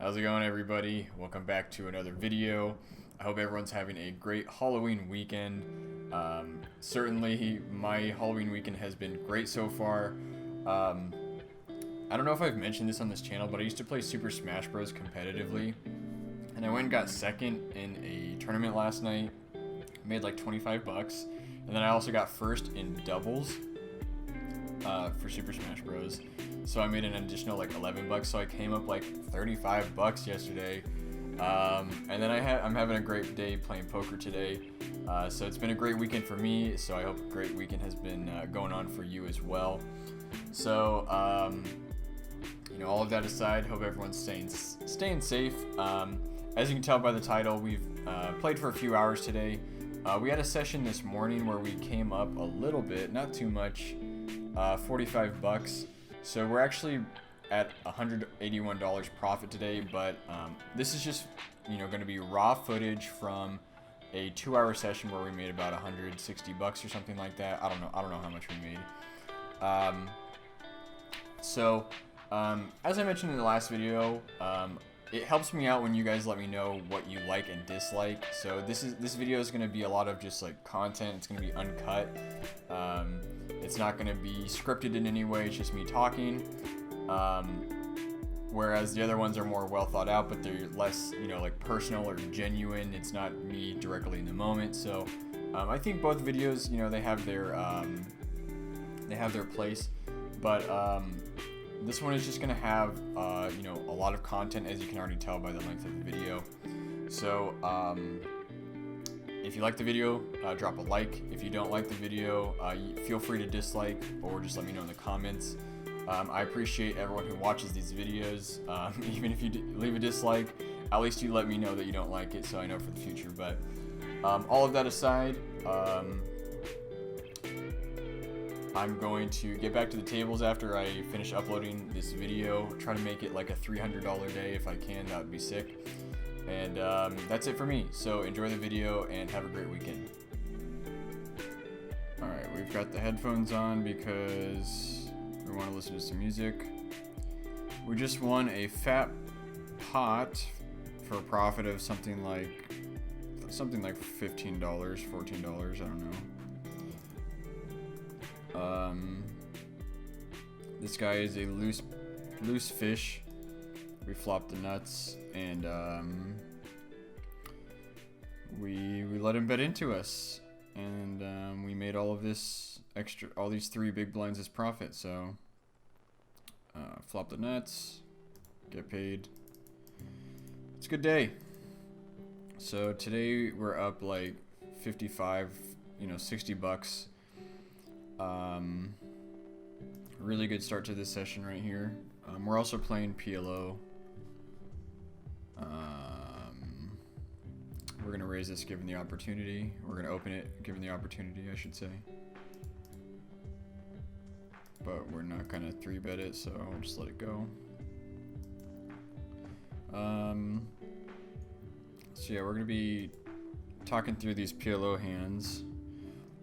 How's it going, everybody? Welcome back to another video. I hope everyone's having a great Halloween weekend. Certainly my Halloween weekend has been great so far. I don't know if I've mentioned this on this channel, but I used to play Super Smash Bros. Competitively, and I went and got second in a tournament last night. Made like 25 bucks, and then I also got first in doubles for Super Smash Bros. So I made an additional like 11 bucks, so I came up like 35 bucks yesterday. And then I'm having a great day playing poker today. So it's been a great weekend for me, so I hope a great weekend has been going on for you as well. So all of that aside, hope everyone's staying safe. As you can tell by the title, we've played for a few hours today. We had a session this morning where we came up a little bit, not too much, 45 bucks. So we're actually at $181 profit today, but this is just going to be raw footage from a 2-hour session where we made about 160 bucks or something like that. I don't know how much we made. As I mentioned in the last video, it helps me out when you guys let me know what you like and dislike. So this video is going to be a lot of just like content. It's going to be uncut. It's not going to be scripted in any way. It's just me talking. Whereas the other ones are more well thought out, but they're less, like personal or genuine. It's not me directly in the moment. So I think both videos, they have their place. But this one is just gonna have a lot of content, as you can already tell by the length of the video. So if you like the video, drop a like. If you don't like the video, feel free to dislike or just let me know in the comments. I appreciate everyone who watches these videos. Even if you leave a dislike, at least you let me know that you don't like it, so I know for the future. But all of that aside, I'm going to get back to the tables after I finish uploading this video. Try to make it like a $300 day if I can. That would be sick. And that's it for me. So enjoy the video and have a great weekend. Alright, we've got the headphones on because we want to listen to some music. We just won a fat pot for a profit of something like $15, $14, I don't know. This guy is a loose fish. We flopped the nuts, and we let him bet into us, and we made all these 3 big blinds as profit. So flop the nuts, get paid. It's a good day. So today we're up like 55, 60 bucks. Really good start to this session right here. We're also playing PLO. We're gonna raise this given the opportunity. We're gonna open it given the opportunity, I should say. But we're not gonna 3-bet it, so I'll just let it go. So yeah, we're gonna be talking through these PLO hands.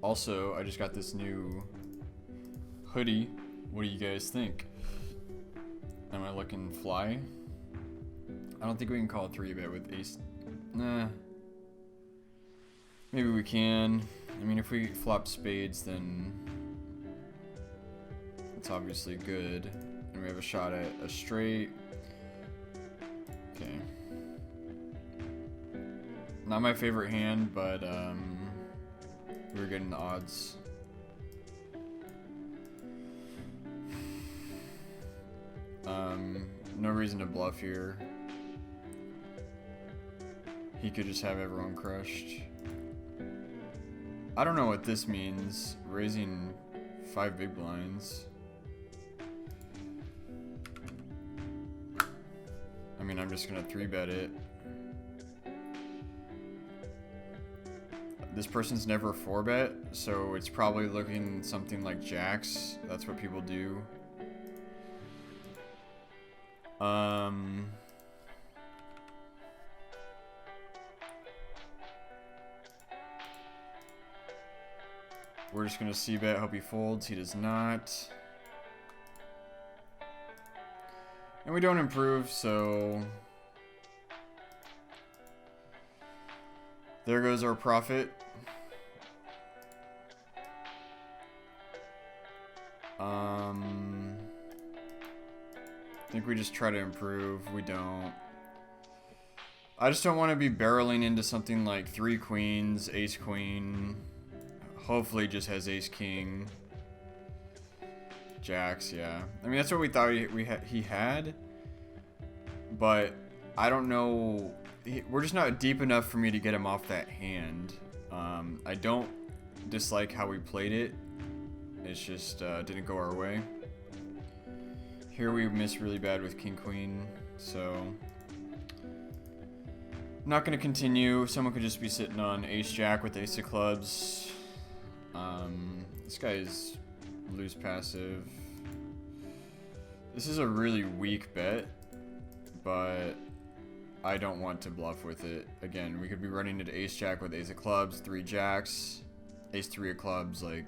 Also, I just got this new hoodie. What do you guys think? Am I looking fly? I don't think we can call it 3-bet with ace. Nah. Maybe we can. I mean, if we flop spades, then it's obviously good. And we have a shot at a straight. Okay. Not my favorite hand, but we're getting the odds. No reason to bluff here. He could just have everyone crushed. I don't know what this means. Raising 5 big blinds. I mean, I'm just gonna 3-bet it. This person's never 4-bet, so it's probably looking something like jacks. That's what people do. We're just gonna c-bet, hope he folds. He does not. And we don't improve, so There goes our profit. I think we just try to improve. We don't. I just don't want to be barreling into something like 3 queens, ace queen. Hopefully just has ace king. Jacks, yeah. I mean, that's what we thought he had. But I don't know. We're just not deep enough for me to get him off that hand. I don't dislike how we played it. It's just didn't go our way. Here we missed really bad with king queen, so I'm not gonna continue. Someone could just be sitting on ace jack with ace of clubs. This guy is loose passive. This is a really weak bet, but I don't want to bluff with it. Again, we could be running into ace jack with ace of clubs, 3 jacks, ace 3 of clubs. Like,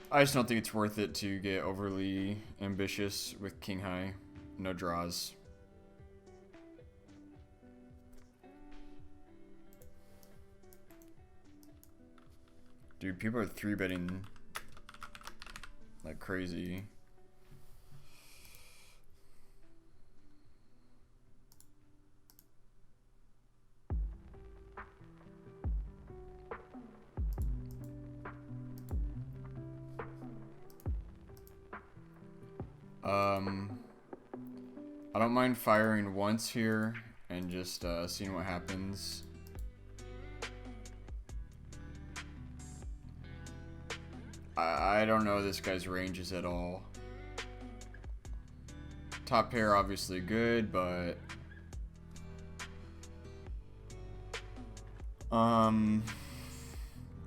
I just don't think it's worth it to get overly ambitious with king high. No draws. Dude, people are 3-betting like crazy. I don't mind firing once here and just seeing what happens. I don't know this guy's ranges at all. Top pair obviously good, but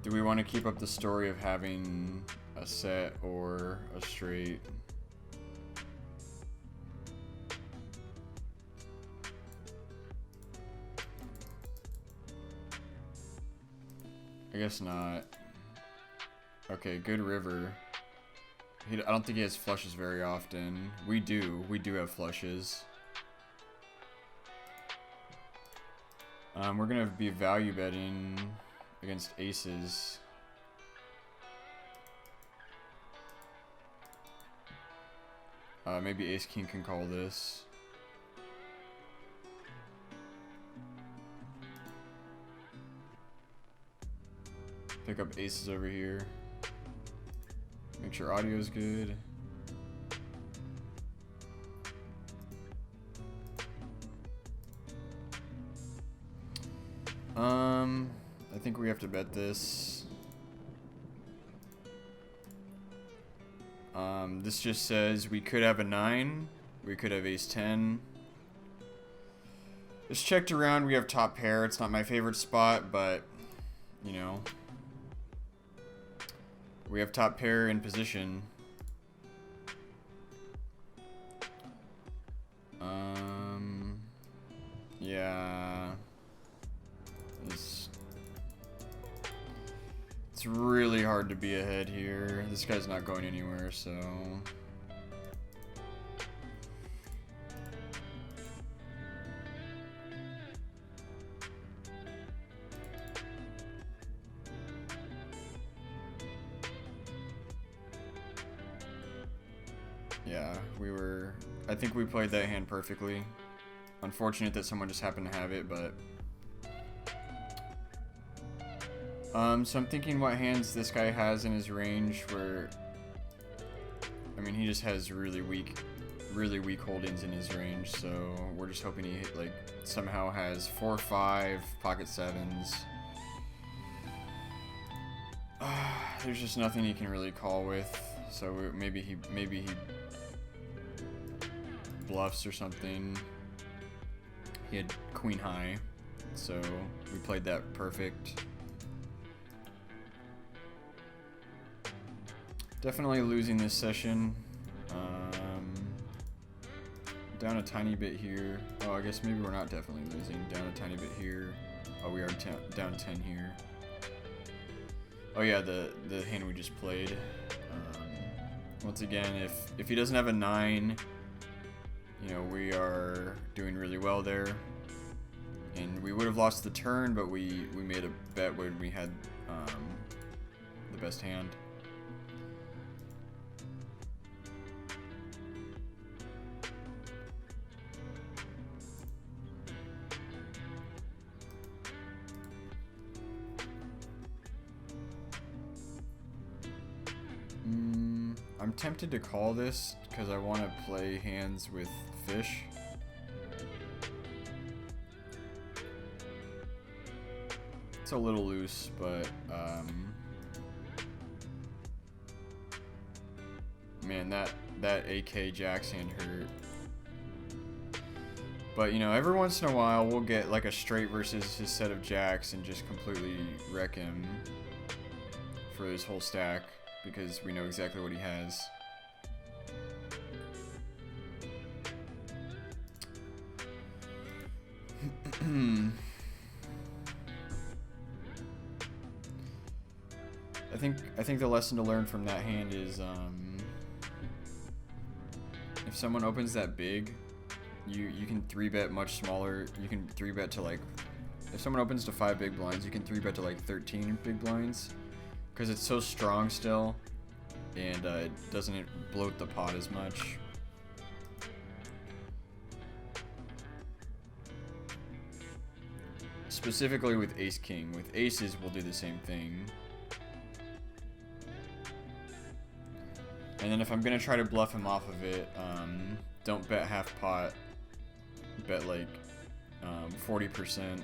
do we want to keep up the story of having a set or a straight? I guess not. Okay, good river. I don't think he has flushes very often. We do have flushes. We're gonna be value betting against aces. Maybe ace king can call this. Pick up aces over here. Make sure audio's good. I think we have to bet this. This just says we could have a 9. We could have ace 10. Just checked around. We have top pair. It's not my favorite spot, but you know. We have top pair in position. Yeah. It's really hard to be ahead here. This guy's not going anywhere, so. Yeah, I think we played that hand perfectly. Unfortunate that someone just happened to have it, but so I'm thinking what hands this guy has in his range where, I mean, he just has really weak holdings in his range, so we're just hoping he like somehow has 4-5 pocket 7s. There's just nothing he can really call with, so maybe he bluffs or something. He had queen high, so we played that perfect. Definitely losing this session. Down a tiny bit here. Oh, I guess maybe we're not definitely losing. Down a tiny bit here. Oh, we are down 10 here. Oh yeah, the hand we just played. Once again, if he doesn't have a 9, you know, we are doing really well there. And we would have lost the turn, but we made a bet when we had the best hand. I'm tempted to call this because I want to play hands with fish. It's a little loose, but man, that AK Jacks hand hurt. But you know, every once in a while we'll get like a straight versus his set of jacks and just completely wreck him for his whole stack because we know exactly what he has. I think the lesson to learn from that hand is if someone opens that big, you can 3-bet much smaller. You can 3-bet to like, if someone opens to 5 big blinds, you can 3-bet to like 13 big blinds because it's so strong still, and it doesn't bloat the pot as much. Specifically with Ace King. With aces, we'll do the same thing. And then if I'm gonna try to bluff him off of it, don't bet half pot. Bet like 40%.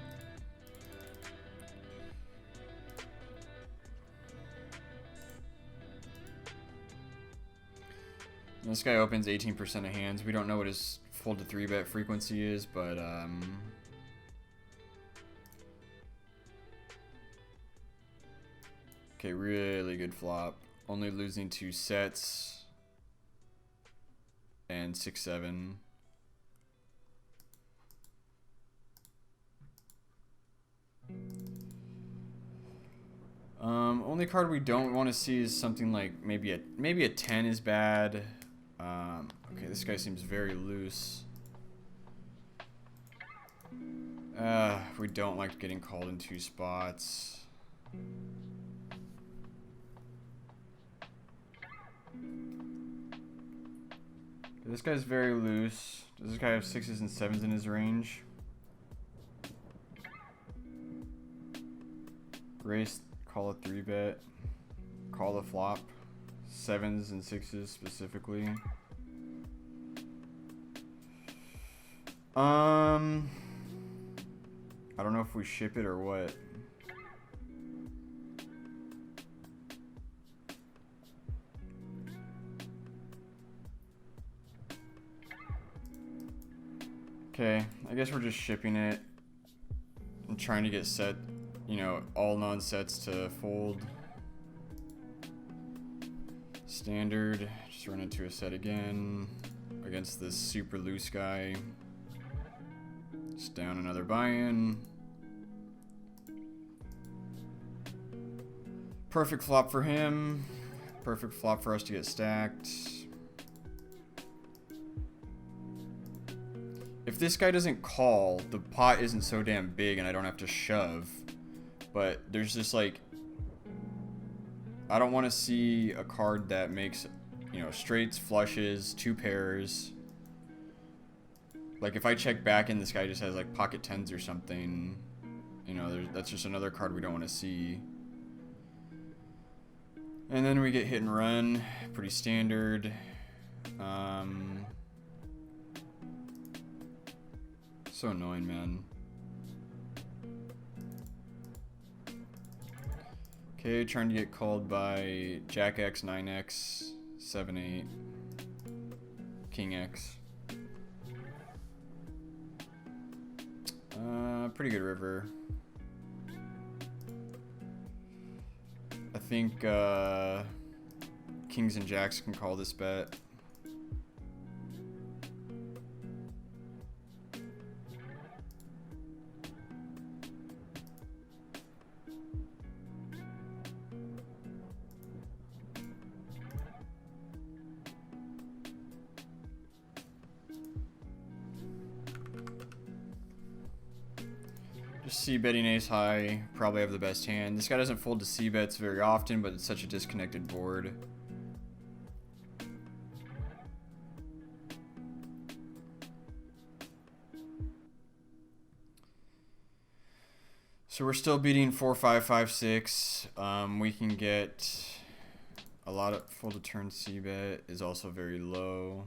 And this guy opens 18% of hands. We don't know what his fold to 3-bet frequency is, but okay, really good flop. Only losing 2 sets and 6-7. Only card we don't want to see is something like maybe a 10 is bad. Okay, this guy seems very loose. We don't like getting called in 2 spots. This guy's very loose. Does this guy have 6s and 7s in his range? Race, call a 3-bet. Call the flop. 7s and 6s specifically. I don't know if we ship it or what. Okay, I guess we're just shipping it and trying to get set, you know, all non-sets to fold. Standard, just run into a set again against this super loose guy. Just down another buy-in. Perfect flop for him. Perfect flop for us to get stacked. If this guy doesn't call, the pot isn't so damn big and I don't have to shove. But there's just like, I don't want to see a card that makes, you know, straights, flushes, 2 pairs. Like if I check back and this guy just has like pocket 10s or something, you know, that's just another card we don't want to see. And then we get hit and run, pretty standard. So annoying, man. Okay, trying to get called by Jack X, 9X, 7-8, King X. Pretty good river. I think Kings and Jacks can call this bet. Just c-betting ace high. Probably have the best hand. This guy doesn't fold to c-bets very often, but it's such a disconnected board. So we're still beating 4-5-5-6. We can get a lot of fold to turn c-bet is also very low.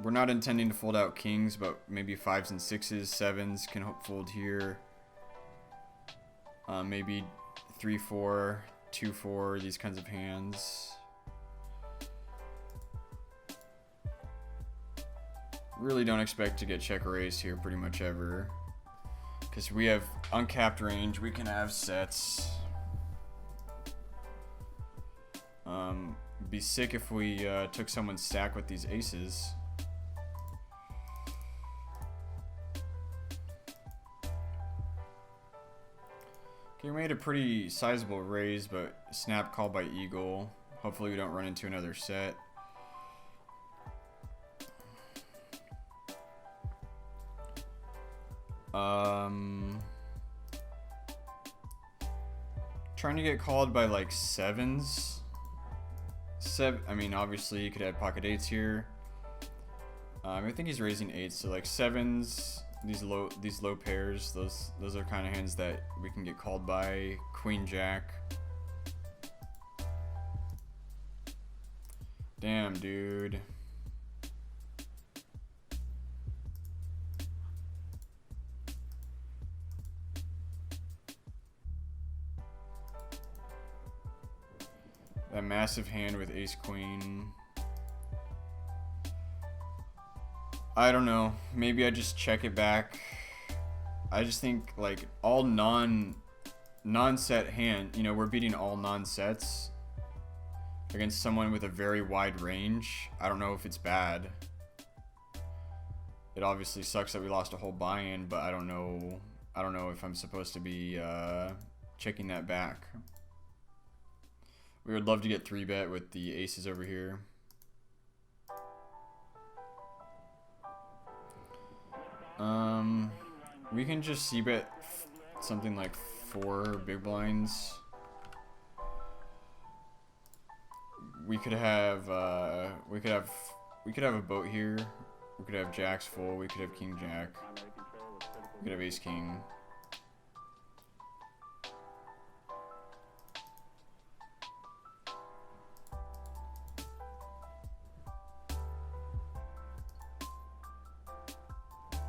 We're not intending to fold out kings, but maybe 5s and 6s, 7s can fold here. Maybe 3-4, 2-4, these kinds of hands. Really don't expect to get check or ace here pretty much ever. Because we have uncapped range, we can have sets. Be sick if we took someone's stack with these aces. Okay, we made a pretty sizable raise, but snap call by eagle. Hopefully we don't run into another set. Trying to get called by like 7s. I mean, obviously you could have pocket 8s here. I think he's raising 8s, so like 7s. These low pairs. Those are kind of hands that we can get called by. Queen Jack. Damn, dude. That massive hand with ace queen. I don't know. Maybe I just check it back. I just think like all non-set hand, you know, we're beating all non-sets against someone with a very wide range. I don't know if it's bad. It obviously sucks that we lost a whole buy-in, but I don't know if I'm supposed to be checking that back. We would love to get 3-bet with the aces over here. We can just c-bet something like 4 big blinds. We could have a boat here. We could have jacks full. We could have king jack. We could have ace king.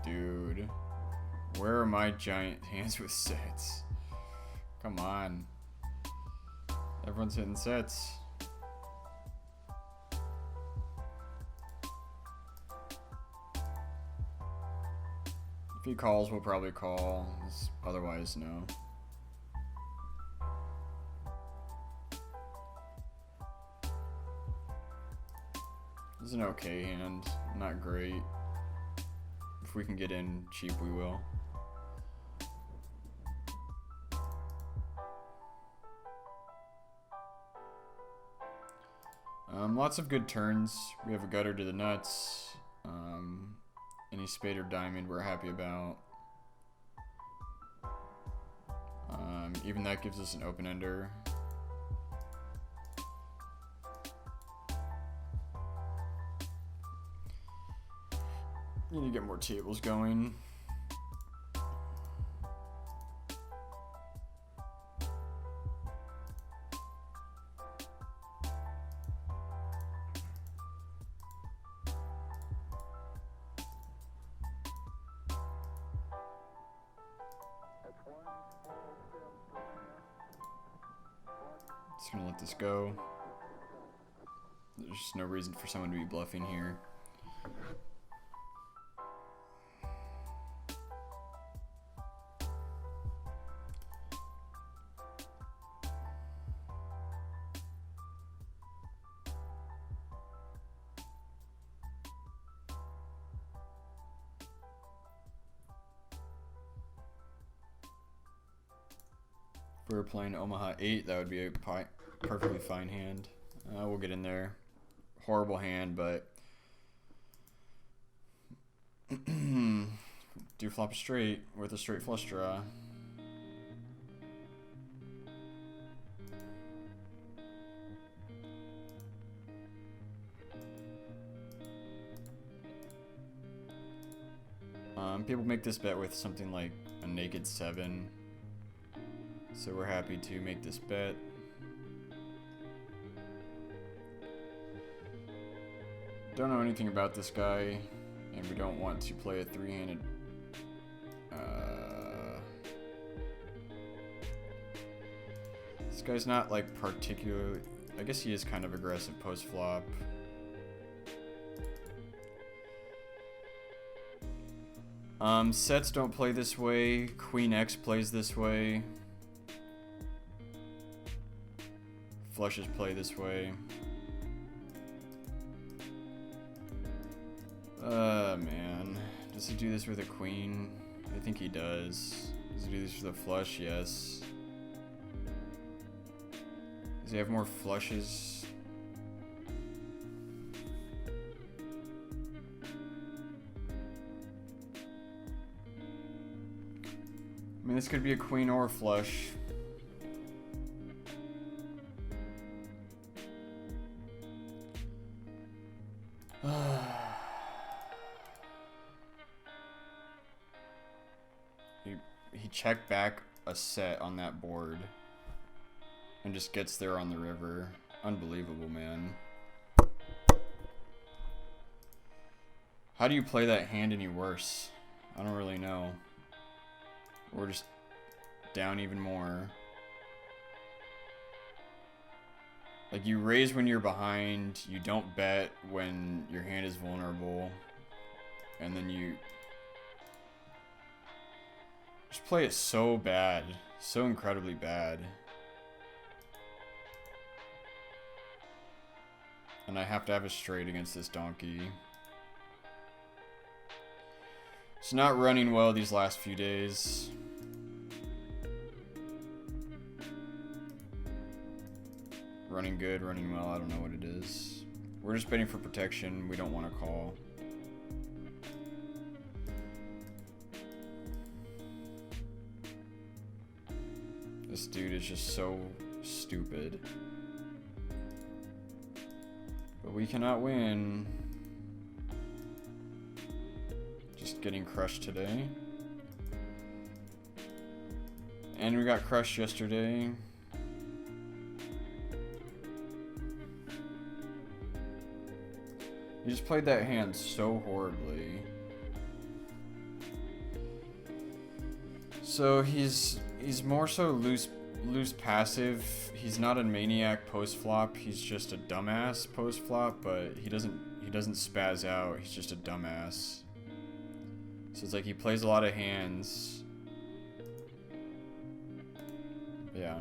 Dude, where are my giant hands with sets? Come on. Everyone's hitting sets. If he calls, we'll probably call. Otherwise, no. This is an okay hand. Not great. If we can get in cheap, we will. Lots of good turns. We have a gutter to the nuts. Any spade or diamond we're happy about. Even that gives us an open-ender. You need to get more tables going. Just gonna let this go. There's just no reason for someone to be bluffing here. If we were playing Omaha 8, that would be a perfectly fine hand. We'll get in there. Horrible hand, but Do flop a straight with a straight flush draw. People make this bet with something like a naked 7. So we're happy to make this bet. Don't know anything about this guy, and we don't want to play a 3-handed. This guy's not like particularly. I guess he is kind of aggressive post flop. Sets don't play this way. Queen X plays this way. Flushes play this way. Man. Does he do this with a queen? I think he does. Does he do this with a flush? Yes. Does he have more flushes? I mean, this could be a queen or a flush. He checked back a set on that board and just gets there on the river. Unbelievable, man. How do you play that hand any worse? I don't really know. Or just down even more. Like, you raise when you're behind, you don't bet when your hand is vulnerable, and then you just play it so bad, so incredibly bad. And I have to have a straight against this donkey. It's not running well these last few days. Running good, running well, I don't know what it is. We're just betting for protection, we don't want to call. This dude is just so stupid. But we cannot win. Just getting crushed today. And we got crushed yesterday. He just played that hand so horribly. So he's more so loose passive. He's not a maniac post flop. He's just a dumbass post flop, but he doesn't spaz out. He's just a dumbass. So it's like he plays a lot of hands. Yeah.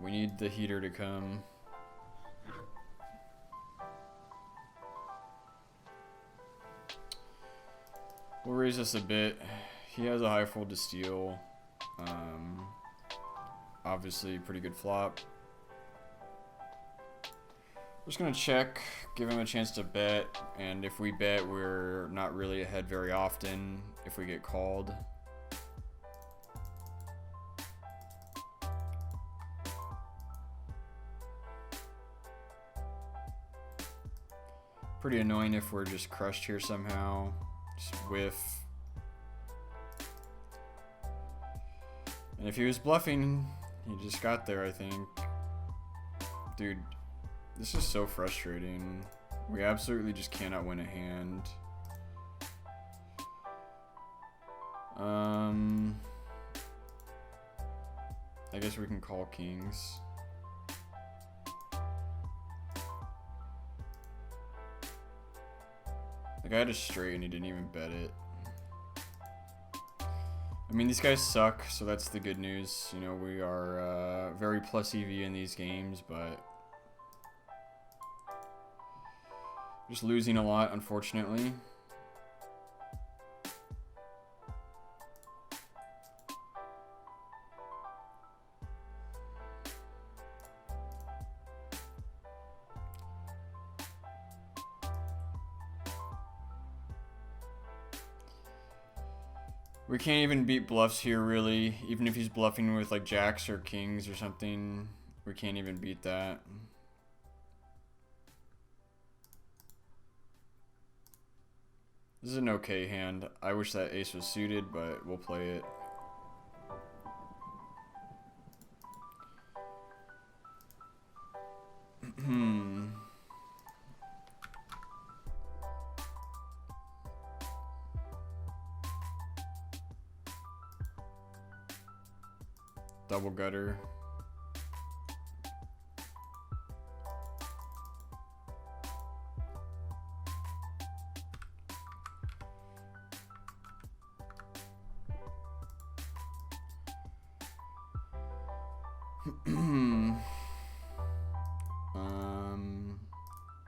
We need the heater to come. We'll raise this a bit. He has a high fold to steal. Obviously, pretty good flop. We're just gonna check, give him a chance to bet, and if we bet, we're not really ahead very often if we get called. Pretty annoying if we're just crushed here somehow. Just whiff. And if he was bluffing, he just got there, I think. Dude, this is so frustrating. We absolutely just cannot win a hand. I guess we can call kings. The guy had a straight and he didn't even bet it. I mean, these guys suck, so that's the good news. You know, we are very plus EV in these games, but just losing a lot, unfortunately. We can't even beat bluffs here, really. Even if he's bluffing with like jacks or kings or something, we can't even beat that. This is an okay hand. I wish that ace was suited, but we'll play it. Double gutter.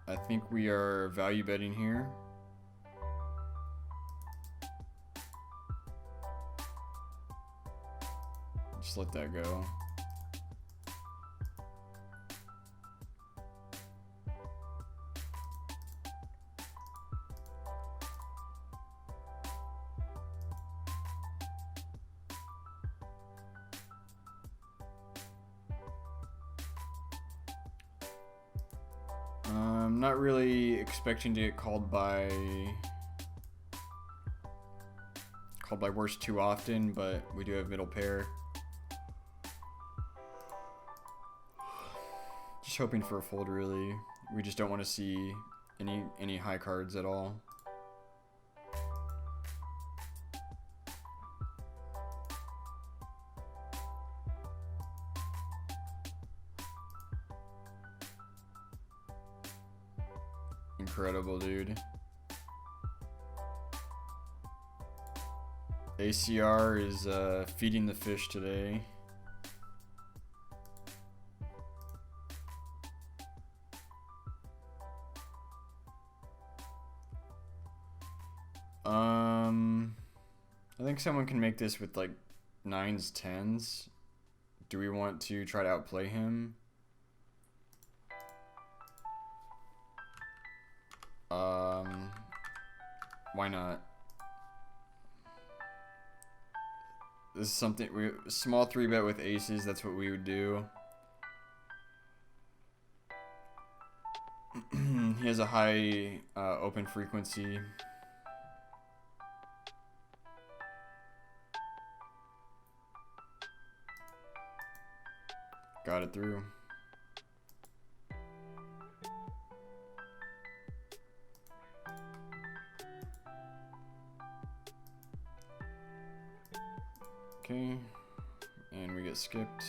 I think we are value betting here. Just let that go. I'm not really expecting to get called by worse too often, but we do have middle pair. Just hoping for a fold, really. We just don't want to see any high cards at all. Incredible, dude. ACR is feeding the fish today. I think someone can make this with like 9s, 10s. Do we want to try to outplay him? Why not? This is something small 3-bet with aces, that's what we would do. He has a high open frequency. Got it through. Okay, and we get skipped.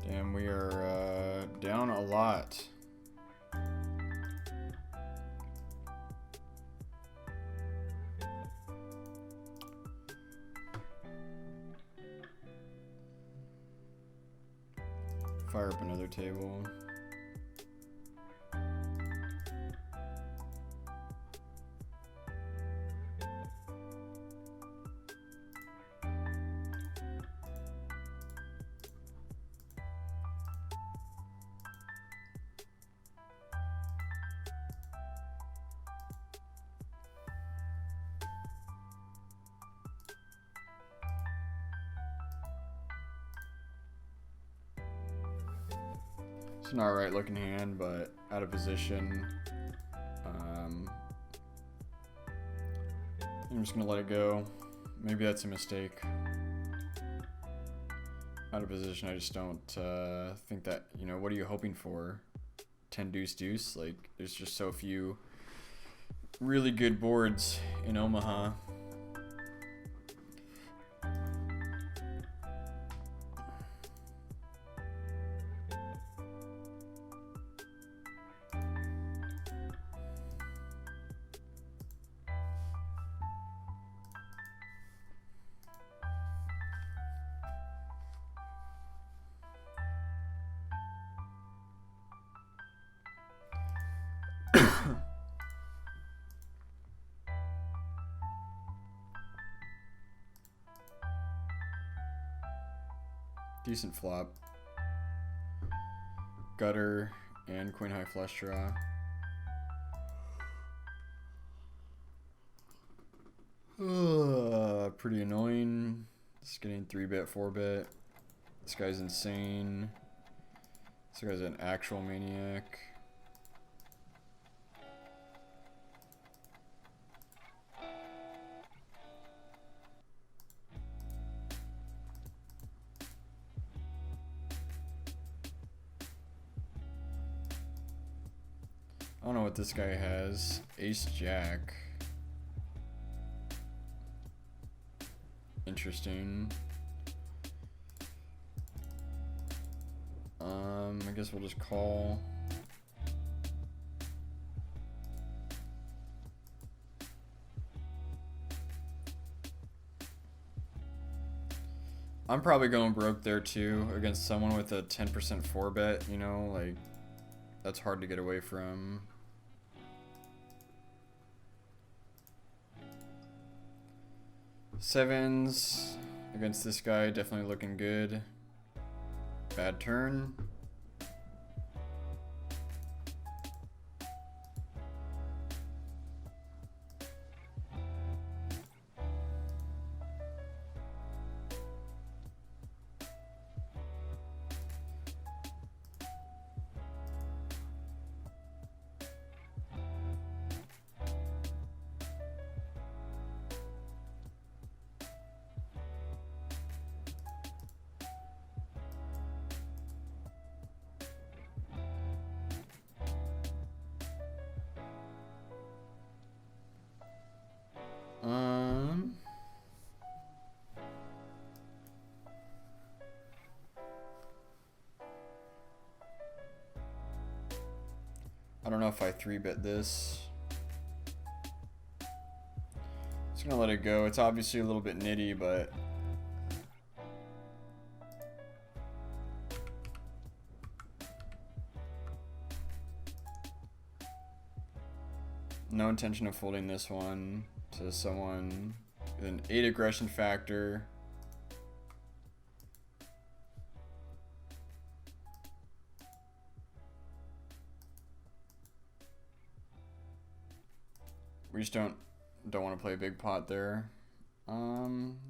And we are down a lot. Fire up another table. It's an alright looking hand, but out of position. I'm just gonna let it go. Maybe that's a mistake. Out of position, I just don't think that, you know, what are you hoping for? 10 deuce deuce? Like, there's just so few really good boards in Omaha. Decent flop. Gutter and queen high flush draw. Pretty annoying. Just getting 3-bet, 4-bet. This guy's insane. This guy's an actual maniac. I don't know what this guy has. Ace Jack. Interesting. I guess we'll just call. I'm probably going broke there too against someone with a 10% 4-bet, you know, like that's hard to get away from. Sevens against this guy, definitely looking good. Bad turn. I don't know if I 3-bet this. Just gonna let it go. It's obviously a little bit nitty, but no intention of folding this one to someone with an 8 aggression factor. We just don't want to play a big pot there.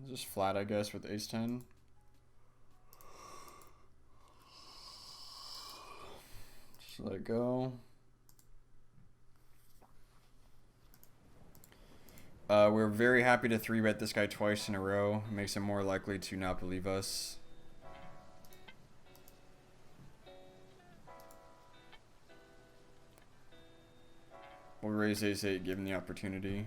Just flat, I guess, with ace 10. Just let it go. We're very happy to 3-bet this guy twice in a row. It makes him more likely to not believe us. We'll raise ace 8, given the opportunity.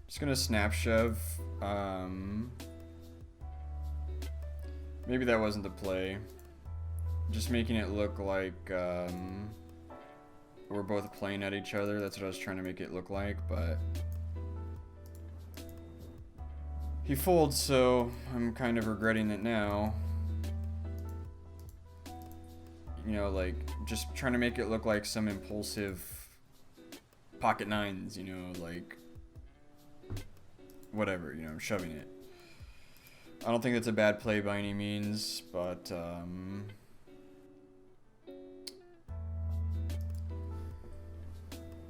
Just gonna snap shove. Maybe that wasn't the play. Just making it look like we're both playing at each other. That's what I was trying to make it look like, but he folds, so I'm kind of regretting it now. You know, like just trying to make it look like some impulsive pocket nines, you know, like whatever, you know, shoving it. I don't think that's a bad play by any means, but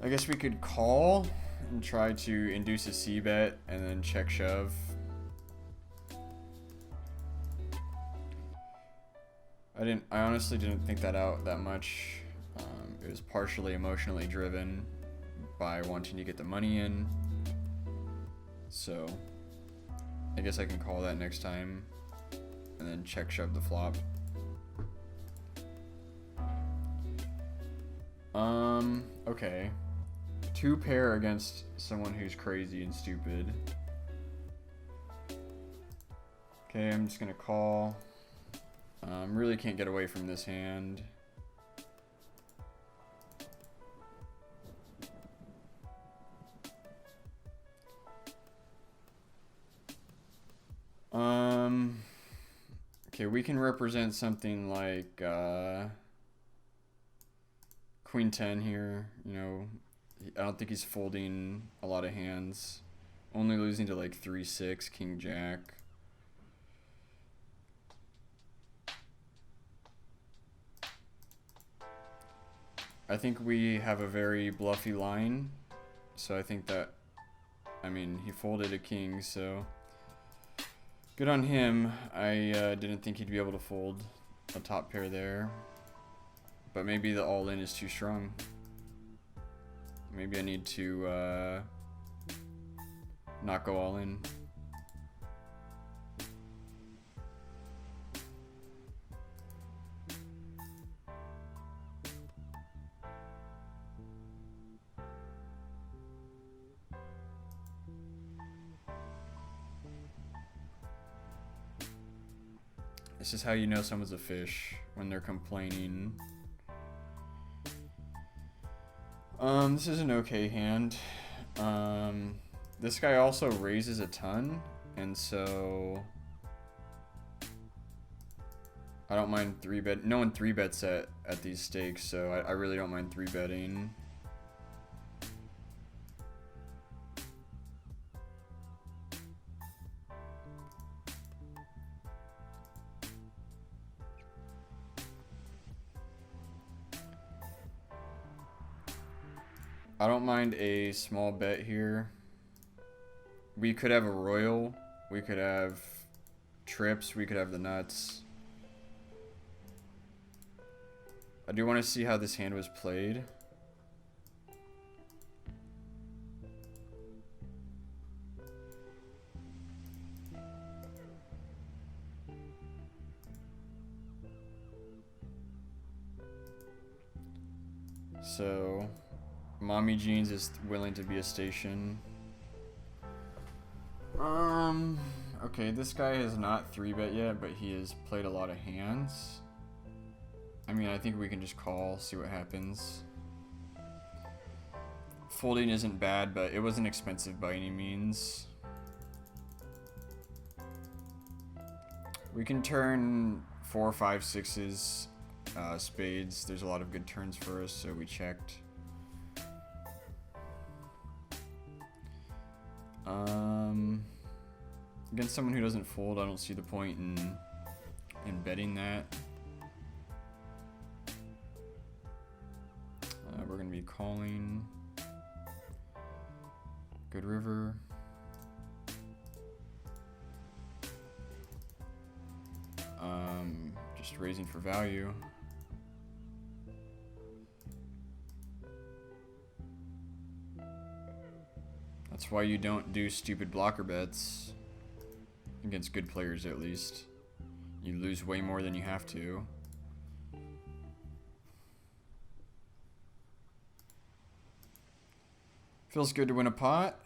I guess we could call and try to induce a C bet and then check shove. I honestly didn't think that out that much. It was partially emotionally driven by wanting to get the money in. So I guess I can call that next time and then check shove the flop. Okay. 2 pair against someone who's crazy and stupid. Okay, I'm just gonna call. Really can't get away from this hand. Okay, we can represent something like Queen 10 here. You know, I don't think he's folding a lot of hands. Only losing to like 3-6, King Jack. I think we have a very bluffy line, so I think that, I mean, he folded a king, so good on him. I didn't think he'd be able to fold a top pair there, but maybe the all-in is too strong. Maybe I need to not go all in. This is how you know someone's a fish, when they're complaining. This is an okay hand. This guy also raises a ton, and so I don't mind 3-bet. No one 3-bets at these stakes, so I really don't mind 3-betting. I don't mind a small bet here. We could have a royal. We could have trips. We could have the nuts. I do want to see how this hand was played. So Mommy Jeans is willing to be a station. Okay, this guy has not 3-bet yet, but he has played a lot of hands. I mean, I think we can just call, see what happens. Folding isn't bad, but it wasn't expensive by any means. We can turn 4, 5, 6s, spades. There's a lot of good turns for us, so we checked. Against someone who doesn't fold, I don't see the point in betting that. We're gonna be calling. Good river. Just raising for value. That's why you don't do stupid blocker bets. Against good players, at least. You lose way more than you have to. Feels good to win a pot.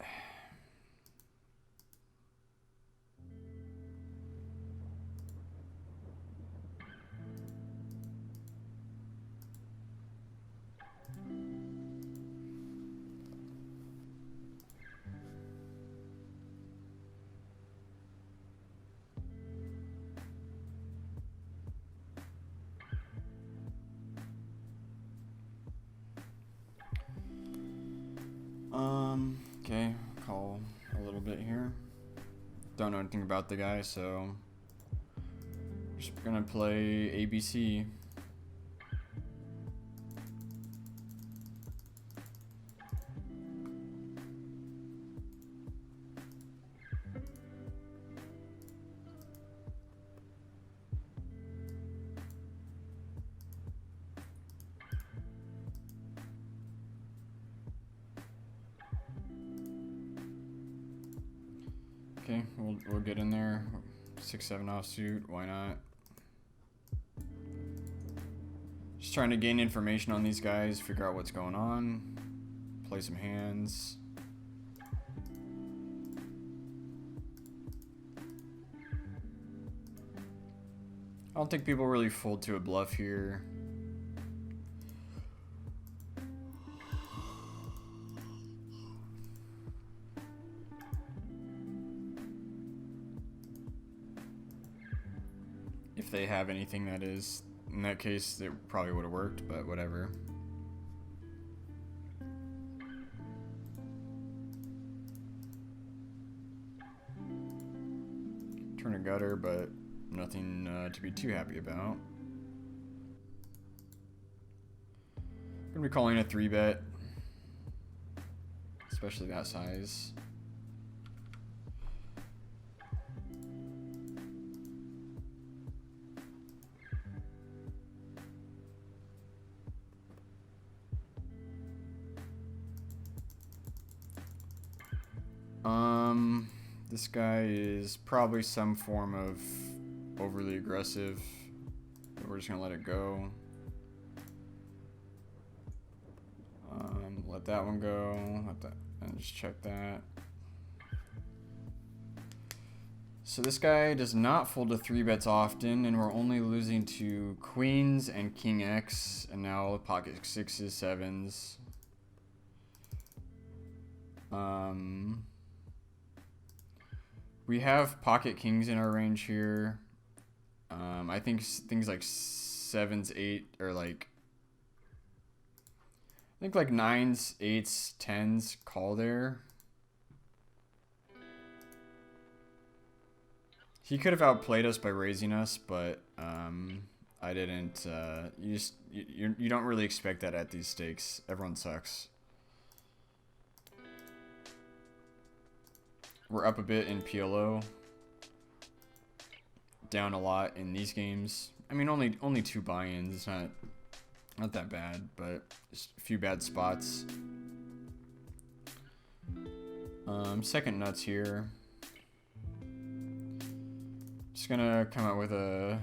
Okay, call a little bit here. Don't know anything about the guy, so just gonna play ABC. okay. We'll get in there. 6-7 offsuit. Why not? Just trying to gain information on these guys, figure out what's going on, play some hands. I don't think people really fold to a bluff here. If they have anything, that is. In that case, it probably would have worked, but whatever. Turn a gutter, but nothing to be too happy about. Gonna be calling a 3-bet, especially that size. This guy is probably some form of overly aggressive. We're just gonna let it go. Let that one go. Let that, and just check that. So this guy does not fold to 3-bets often, and we're only losing to queens and king X, and now pocket 6s, 7s. We have pocket kings in our range here. I think things like 7s, 8, or like, I think like 9s, 8s, 10s call there. He could have outplayed us by raising us, but I didn't. You don't really expect that at these stakes. Everyone sucks. We're up a bit in PLO. Down a lot in these games. I mean, only 2 buy-ins. It's not that bad, but just a few bad spots. Second nuts here. Just gonna come out with a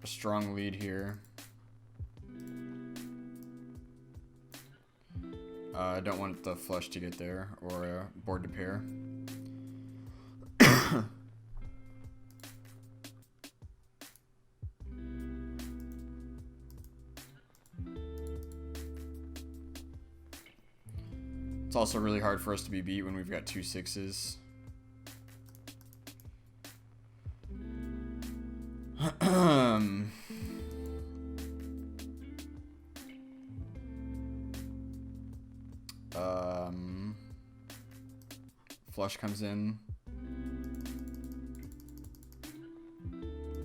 strong lead here. I don't want the flush to get there or a board to pair. It's also really hard for us to be beat when we've got 2 6s. Flush comes in.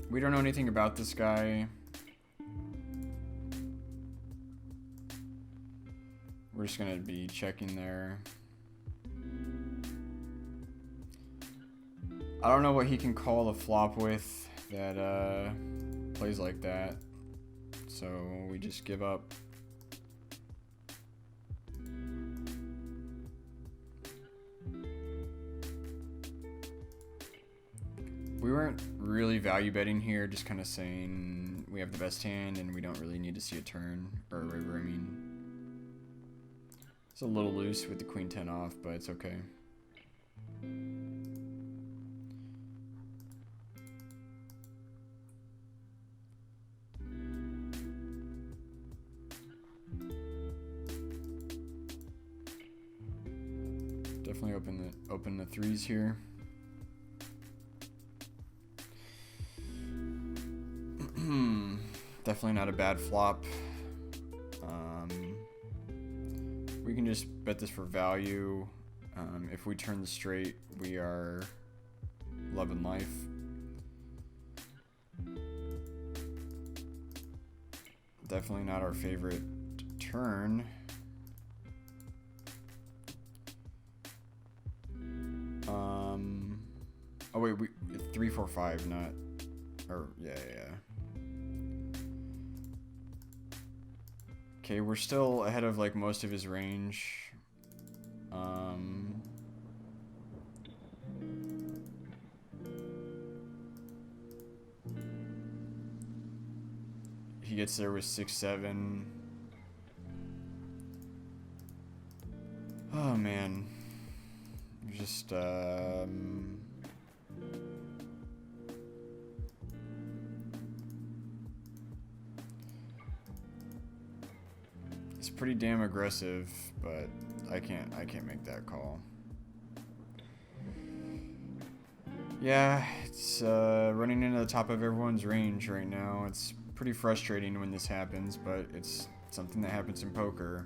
We don't know anything about this guy. We're just gonna be checking there. I don't know what he can call the flop with that plays like that. So we just give up. We weren't really value betting here, just kind of saying we have the best hand and we don't really need to see a turn or a river. I mean, it's a little loose with the queen 10 off, but it's okay. Definitely open the 3s here. Definitely not a bad flop. We can just bet this for value. If we turn the straight, we are love and life. Definitely not our favorite turn. Oh wait, 3 4 5, not, or yeah. Okay, we're still ahead of like most of his range. he gets there with 6-7. Oh man, just it's pretty damn aggressive, but I can't make that call. Yeah, it's running into the top of everyone's range right now. It's pretty frustrating when this happens, but it's something that happens in poker.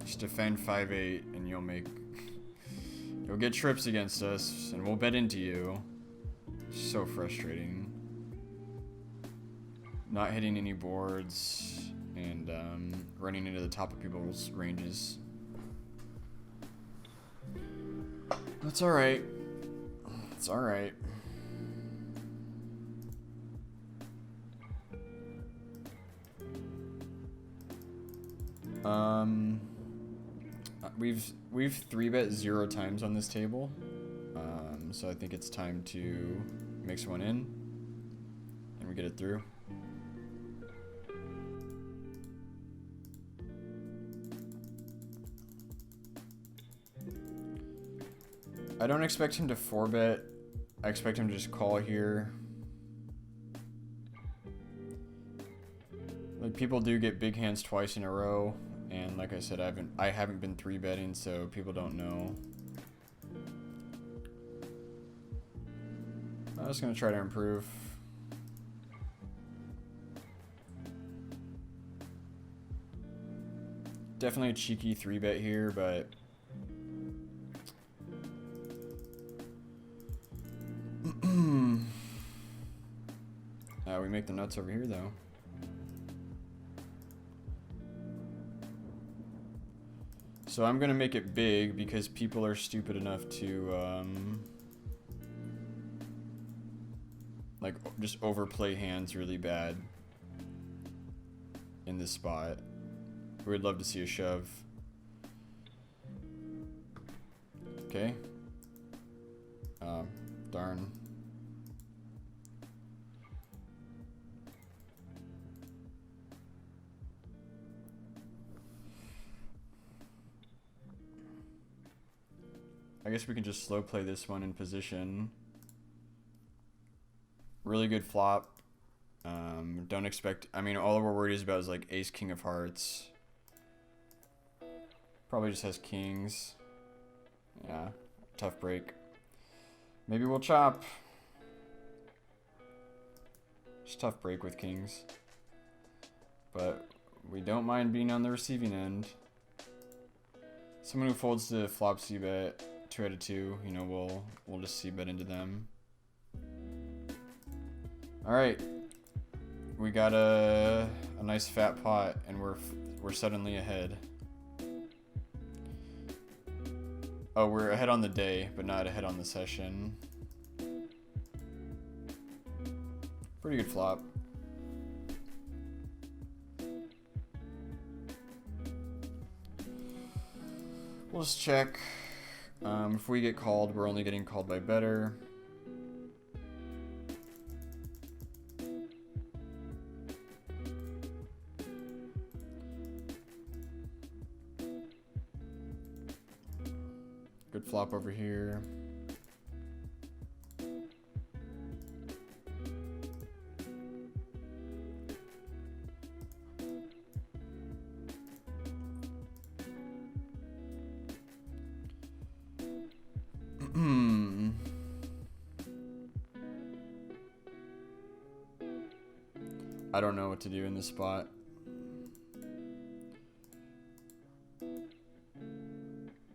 Just defend 5-8 and you'll get trips against us and we'll bet into you. So frustrating. Not hitting any boards and running into the top of people's ranges. That's alright. It's alright. We've 3-bet 0 times on this table. So I think it's time to mix one in and we get it through. I don't expect him to 4-bet. I expect him to just call here. Like, people do get big hands twice in a row, and like I said, I haven't been 3-betting, so people don't know. I'm just gonna try to improve. Definitely a cheeky 3-bet here, but we make the nuts over here though. So I'm gonna make it big because people are stupid enough to like just overplay hands really bad in this spot. We'd love to see a shove. Okay. Darn. I guess we can just slow play this one in position. Really good flop. Don't expect, I mean, all we're worried about is like ace, king of hearts. Probably just has kings. Yeah, tough break. Maybe we'll chop. Just tough break with kings. But we don't mind being on the receiving end. Someone who folds to flop c-bet, 2 out of 2, you know, we'll just c-bet into them. Alright. We got a nice fat pot and we're suddenly ahead. Oh, we're ahead on the day, but not ahead on the session. Pretty good flop. We'll just check. If we get called, we're only getting called by better. Good flop over here. I don't know what to do in this spot.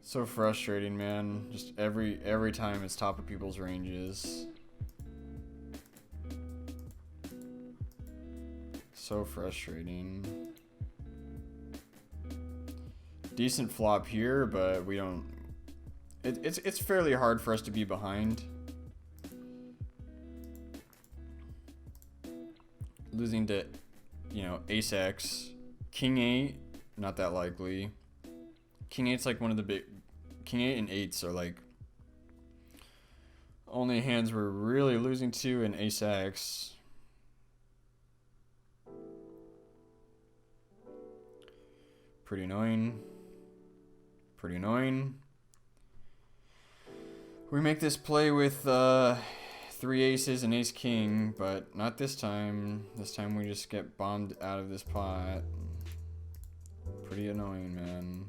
So frustrating, man. Just every time it's top of people's ranges. So frustrating. Decent flop here, but we don't. It's fairly hard for us to be behind. Losing to, you know, ace X, king 8, not that likely. King 8's like one of the big. King 8 and 8s are like only hands we're really losing to, and ace X. Pretty annoying. Pretty annoying. We make this play with 3 aces and ace king, but not this time. This time we just get bombed out of this pot. Pretty annoying, man.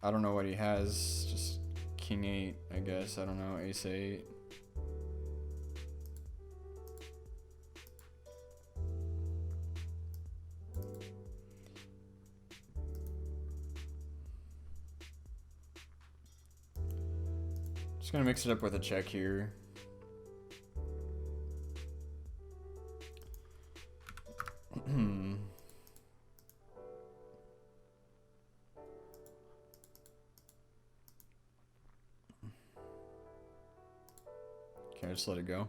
I don't know what he has. Just king 8, I guess. I don't know. Ace 8. Just gonna mix it up with a check here. Okay, just let it go.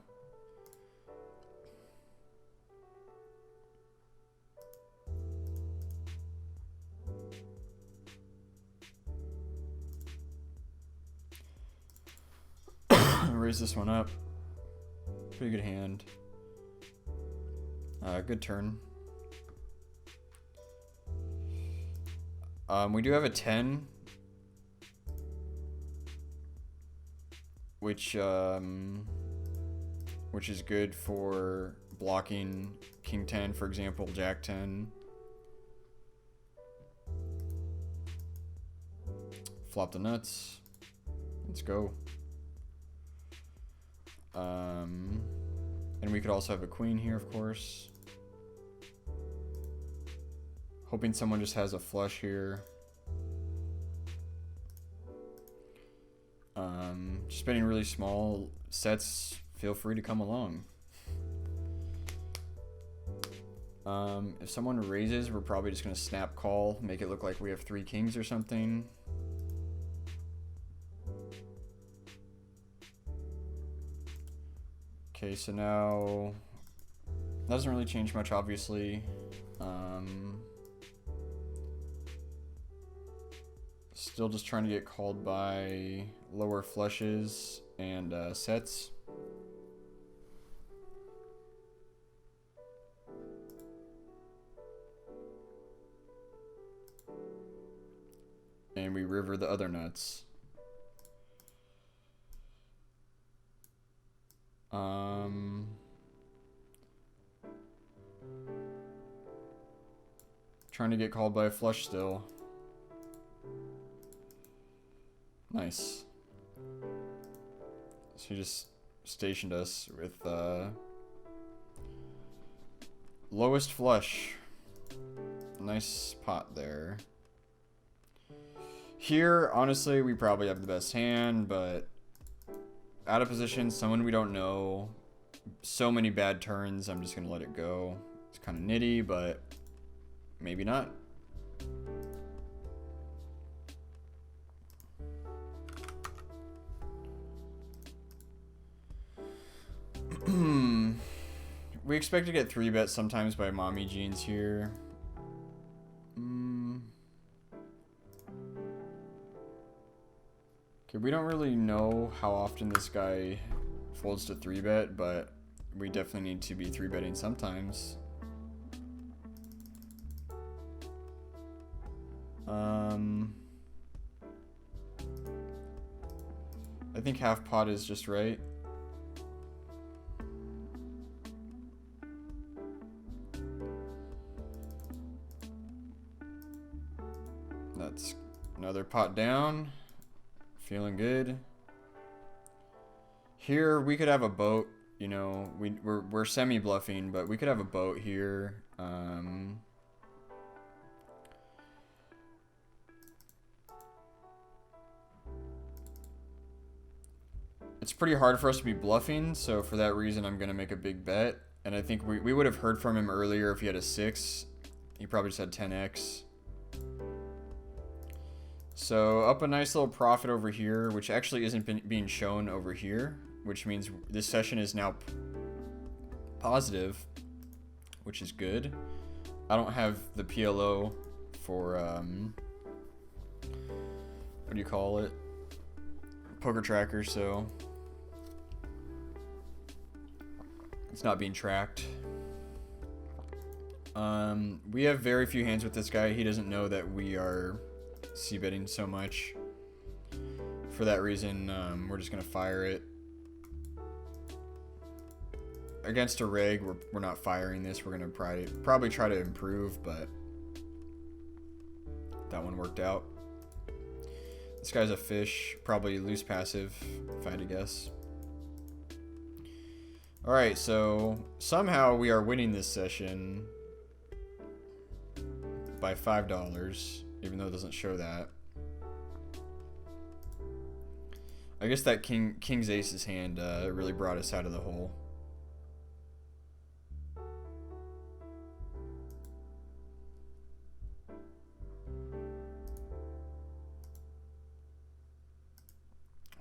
Raise this one up. Pretty good hand. Good turn. We do have a 10, which is good for blocking king 10, for example, jack 10. Flop the nuts. Let's go. And we could also have a queen here, of course. Hoping someone just has a flush here. Just betting really small sets, feel free to come along. If someone raises, we're probably just going to snap call, make it look like we have 3 kings or something. Okay, so now that doesn't really change much, obviously. Still just trying to get called by lower flushes and sets. And we river the other nuts. Trying to get called by a flush still. Nice. So he just stationed us with lowest flush. Nice pot there. Here, honestly, we probably have the best hand, but out of position, someone we don't know. So many bad turns, I'm just gonna let it go. It's kind of nitty, but maybe not. We expect to get 3-bet sometimes by mommy jeans here. Okay, we don't really know how often this guy folds to 3-bet, but we definitely need to be 3-betting sometimes. I think half pot is just right. That's another pot down. Feeling good. Here we could have a boat, you know, we're semi-bluffing, but we could have a boat here. It's pretty hard for us to be bluffing, so for that reason I'm going to make a big bet. And I think we would have heard from him earlier if he had a 6. He probably just had 10x. So up a nice little profit over here, which actually isn't being shown over here, which means this session is now positive, which is good. I don't have the PLO for, what do you call it? PokerTracker, so it's not being tracked. We have very few hands with this guy. He doesn't know that we are c-betting so much. For that reason, we're just gonna fire it. Against a reg, we're not firing this. We're gonna probably try to improve, but that one worked out. This guy's a fish, probably loose passive, if I had to guess. Alright, so somehow we are winning this session by $5, even though it doesn't show that. I guess that King's Aces hand really brought us out of the hole.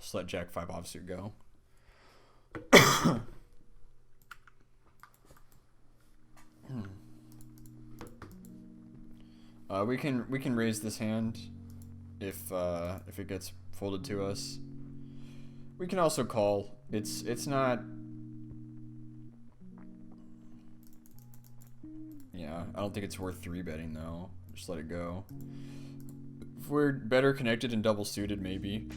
Just let Jack 5 offsuit go. We can raise this hand if it gets folded to us. We can also call. It's not. Yeah, I don't think it's worth 3-betting though. Just let it go. If we're better connected and double suited, maybe.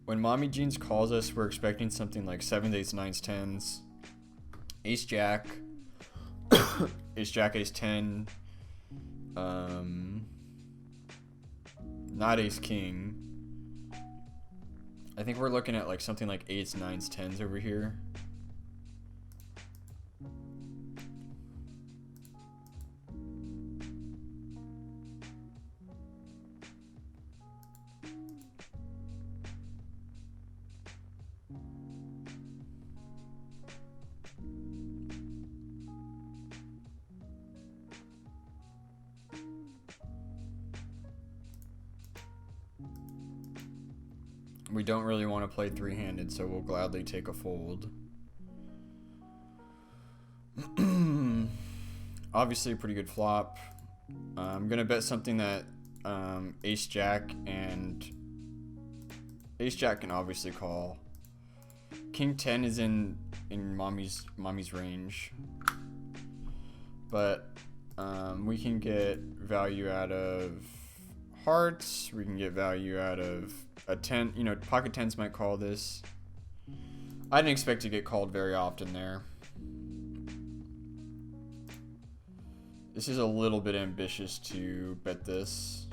When Mommy Jeans calls us, we're expecting something like 7s, 8s, 9s, 10s, Ace Jack, Ace Jack, Ace 10, not Ace King. I think we're looking at like something like 8s, 9s, 10s over here. We don't really want to play 3-handed, so we'll gladly take a fold. Obviously a pretty good flop. I'm gonna bet something that Ace Jack can obviously call. King 10 is in mommy's range, but we can get value out of hearts. We can get value out of a 10. You know, pocket 10s might call this. I didn't expect to get called very often there. This is a little bit ambitious to bet this.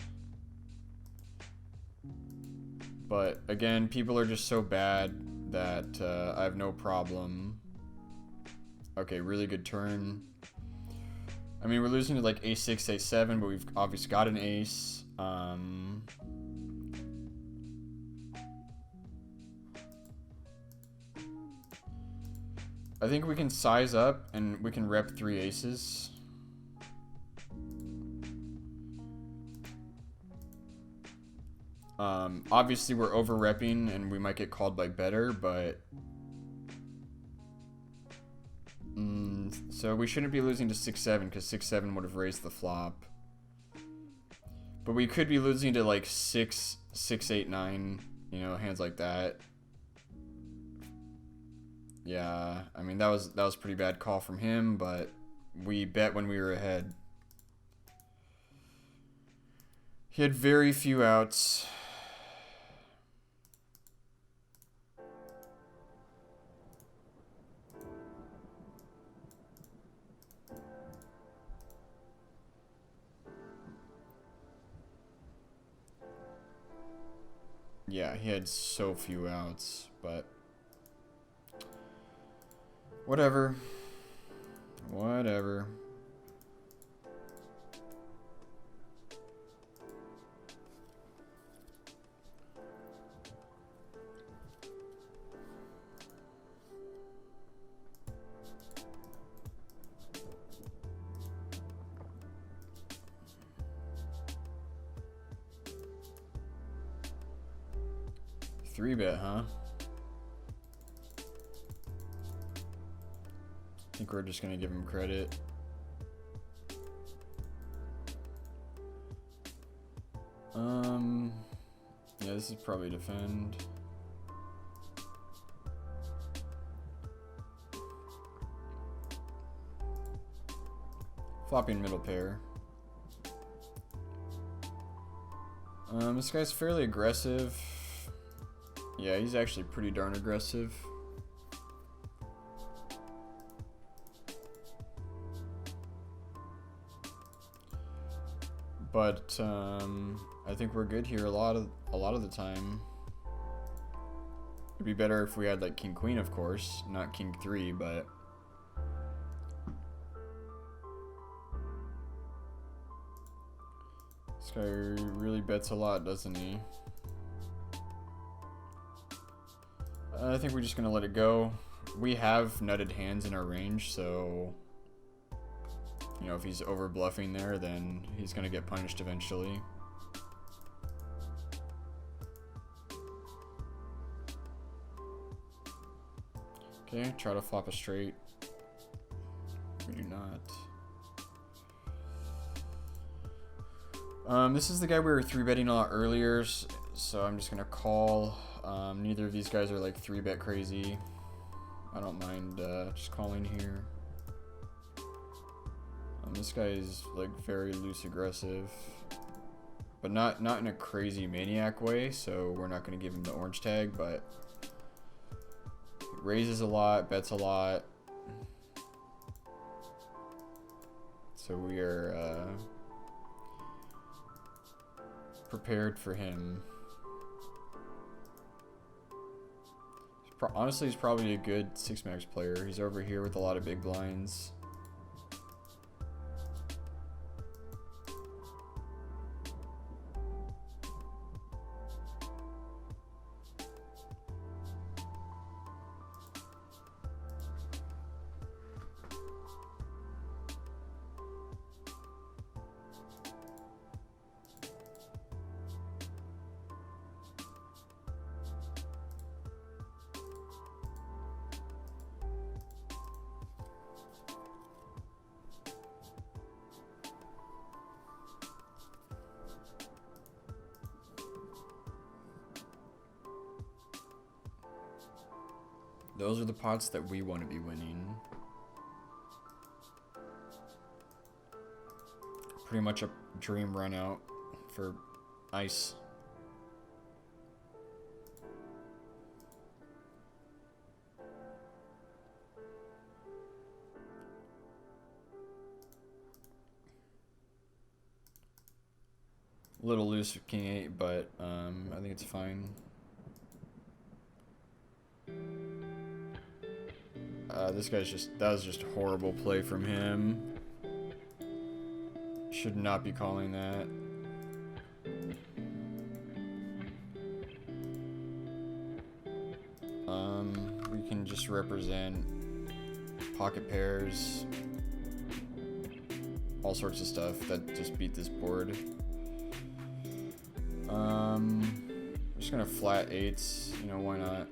But again, people are just so bad that I have no problem. Okay, really good turn. I mean, we're losing to like Ace 6, Ace 7, but we've obviously got an ace. I think we can size up and we can rep 3 aces. Obviously we're over repping and we might get called by better, but so we shouldn't be losing to 6-7 because 6-7 would have raised the flop. But we could be losing to like 6, 8, 9, you know, hands like that. Yeah, I mean that was a pretty bad call from him, but we bet when we were ahead. He had very few outs. Yeah, he had so few outs, but whatever. Whatever. Three bet, huh? I think we're just gonna give him credit. Yeah, this is probably defend. Flopping middle pair. This guy's fairly aggressive. Yeah, he's actually pretty darn aggressive. But I think we're good here a lot of the time. It'd be better if we had like king queen, of course, not king 3, but this guy really bets a lot, doesn't he? I think we're just gonna let it go. We have nutted hands in our range, so you know, if he's over bluffing there, then he's gonna get punished eventually. Okay, try to flop a straight. We do not. This is the guy we were 3-betting a lot earlier, so I'm just gonna call. Neither of these guys are like 3-bet crazy. I don't mind just calling here. This guy is like very loose aggressive, but not in a crazy maniac way, so we're not going to give him the orange tag, but he raises a lot, bets a lot, so we are prepared for him. Honestly, he's probably a good 6-max player. He's over here with a lot of big blinds. Those are the pots that we want to be winning. Pretty much a dream run out for ice. A little loose with king 8, but I think it's fine. This guy's that was just a horrible play from him. Should not be calling that. We can just represent pocket pairs, all sorts of stuff that just beat this board. I'm just gonna flat 8s, you know, why not?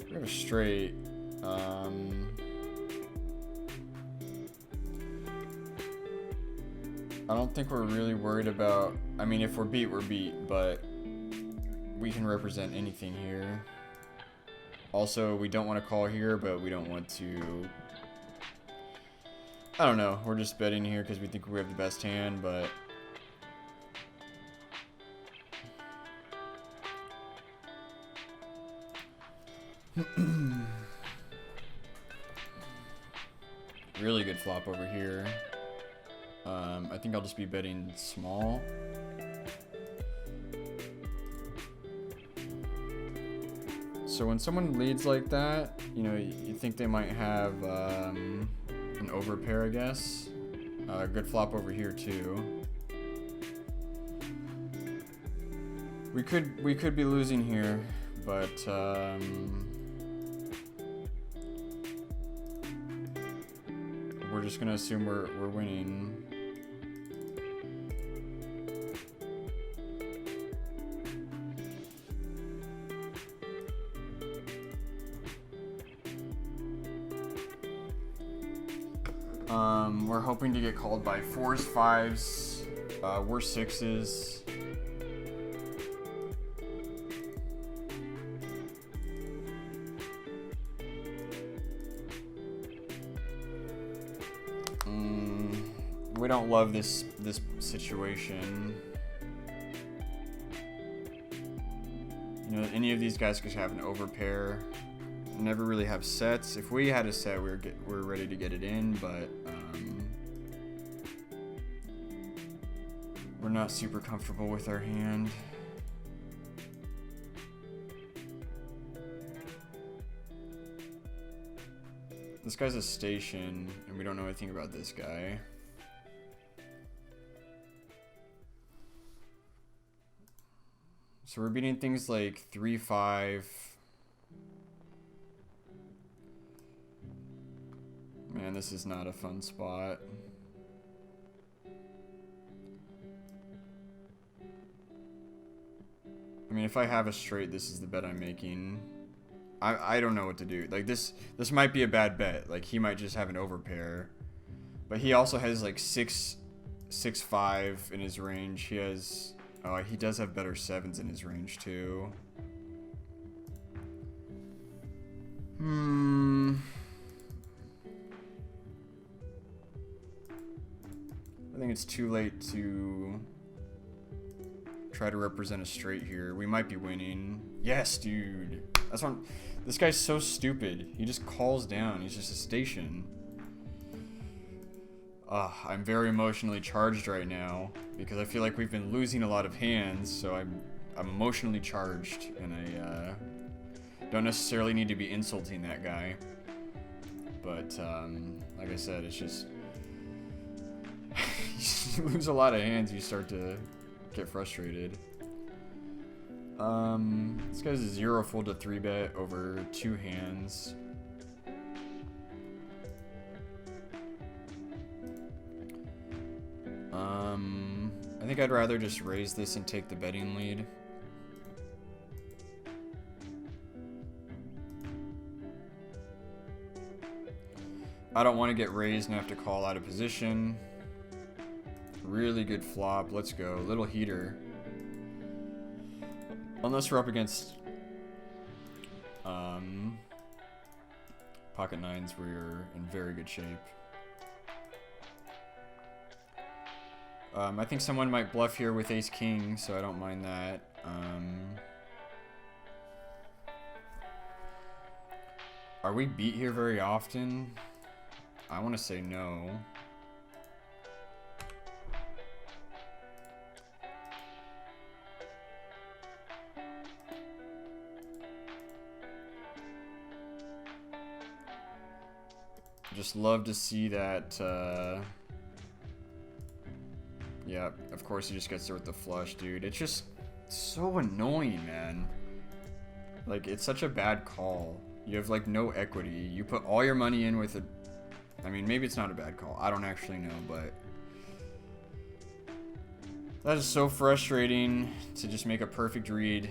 We have a straight. I don't think we're really worried about, I mean, if we're beat, we're beat, but we can represent anything here. Also, we don't want to call here, but we don't want to, I don't know, we're just betting here because we think we have the best hand, but really good flop over here. I think I'll just be betting small. So when someone leads like that, you know, you think they might have an overpair, I guess. Good flop over here too. We could be losing here, but we're just gonna assume we're winning. We're hoping to get called by 4s, 5s, we're 6s. We don't love this situation. You know, any of these guys could have an overpair. Never really have sets. If we had a set, we're ready to get it in, but we're not super comfortable with our hand. This guy's a station, and we don't know anything about this guy. So we're beating things like 3-5. Man, this is not a fun spot. I mean, if I have a straight, this is the bet I'm making. I don't know what to do. Like, this might be a bad bet. Like, he might just have an overpair. But he also has, like, 6-5 in his range. He has... Oh, he does have better 7s in his range, too. I think it's too late to try to represent a straight here. We might be winning. Yes, dude. That's what this guy's so stupid. He just calls down. He's just a station. I'm very emotionally charged right now because I feel like we've been losing a lot of hands, so I'm emotionally charged, and I don't necessarily need to be insulting that guy. But like I said, it's just you lose a lot of hands, you start to get frustrated. This guy's a 0 fold to 3-bet over 2 hands. I think I'd rather just raise this and take the betting lead. I don't want to get raised and have to call out of position. Really good flop. Let's go. Little heater. Unless we're up against pocket 9s, we're in very good shape. I think someone might bluff here with ace-king, so I don't mind that. Are we beat here very often? I want to say no. Just love to see that. Yeah, of course he just gets there with the flush, dude. It's just so annoying, man. Like, it's such a bad call. You have, like, no equity. You put all your money in with it. I mean, maybe it's not a bad call. I don't actually know, but that is so frustrating to just make a perfect read,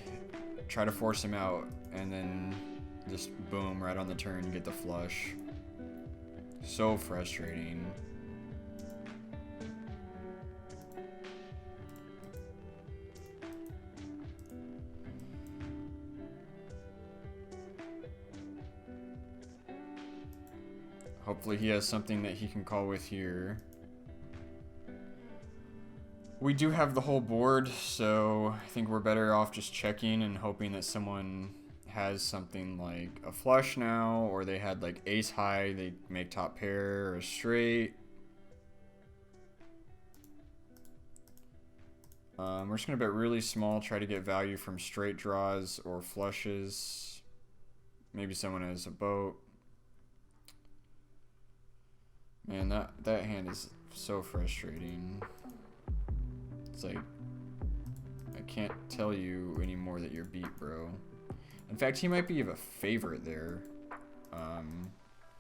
try to force him out, and then just boom, right on the turn, get the flush. So frustrating. Hopefully he has something that he can call with here. We do have the whole board, so I think we're better off just checking and hoping that someone has something like a flush now, or they had like ace high, they make top pair, or a straight. We're just gonna bet really small, try to get value from straight draws or flushes. Maybe someone has a boat. Man, that hand is so frustrating. It's like, I can't tell you anymore that you're beat, bro. In fact, he might be a favorite there.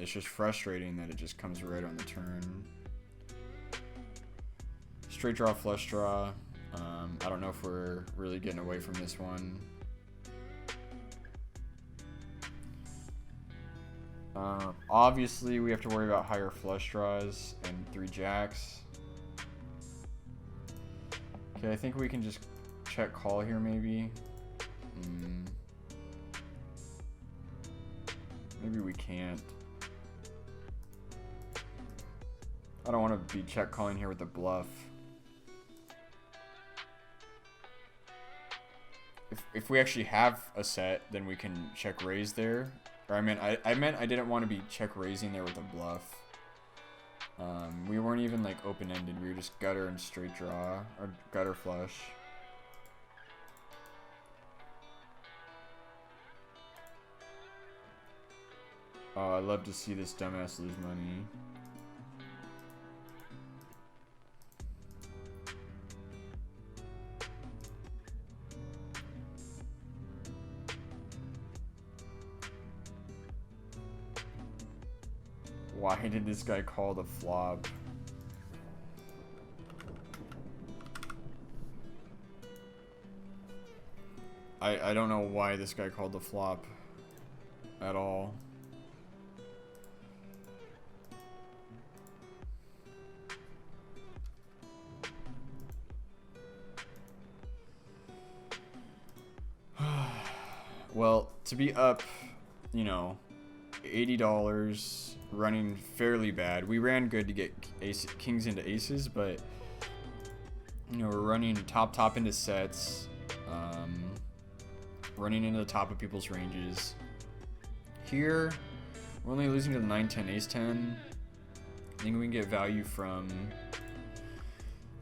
It's just frustrating that it just comes right on the turn. Straight draw, flush draw. I don't know if we're really getting away from this one. Obviously, we have to worry about higher flush draws and 3 jacks. Okay, I think we can just check call here, maybe. Maybe we can't. I don't want to be check calling here with the bluff. If we actually have a set, then we can check raise there. Or I meant I didn't want to be check raising there with a bluff. We weren't even like open-ended. We were just gutter and straight draw or gutter flush. Oh, I love to see this dumbass lose money. Why did this guy call the flop? I don't know why this guy called the flop at all. Well, to be up, you know, $80, running fairly bad. We ran good to get kings into aces, but you know, we're running top into sets, running into the top of people's ranges. Here, we're only losing to the 9-10, ace-10. I think we can get value from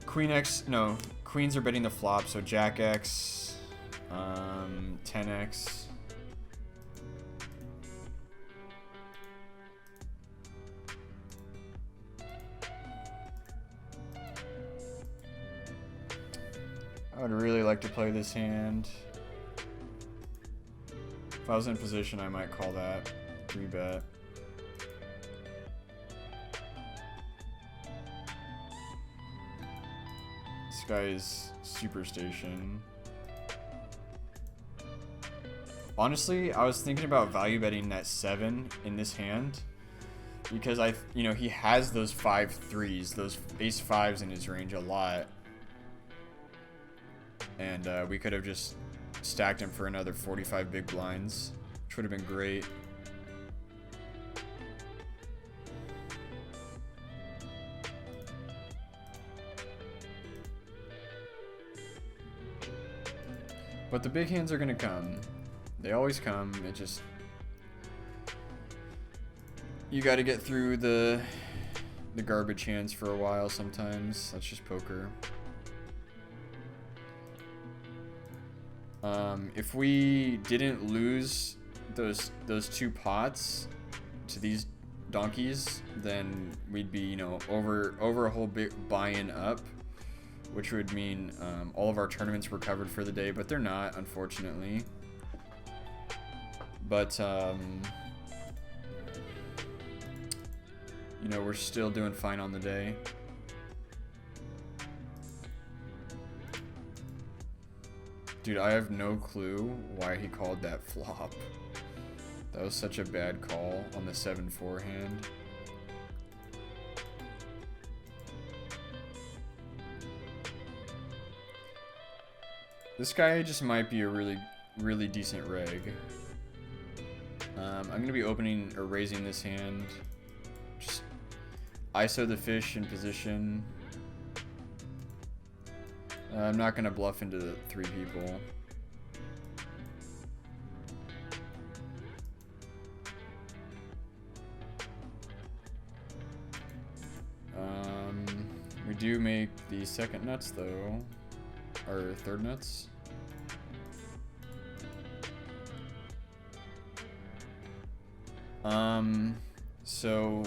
queen X. No, queens are betting the flop, so jack X, 10X. I would really like to play this hand. If I was in position, I might call that 3-bet. This guy is Superstation. Honestly, I was thinking about value betting that 7 in this hand because you know, he has those 5-3s, those ace 5s in his range a lot. And we could have just stacked him for another 45 big blinds, which would have been great. But the big hands are going to come. They always come. It just... You got to get through the garbage hands for a while sometimes. That's just poker. If we didn't lose those 2 pots to these donkeys, then we'd be, you know, over a whole big buy-in up, which would mean all of our tournaments were covered for the day, but they're not, unfortunately. But you know, we're still doing fine on the day. Dude, I have no clue why he called that flop. That was such a bad call on the 7-4 hand. This guy just might be a really decent reg. I'm gonna be opening or raising this hand. Just ISO the fish in position. I'm not gonna bluff into the 3 people. We do make the second nuts though, or third nuts. So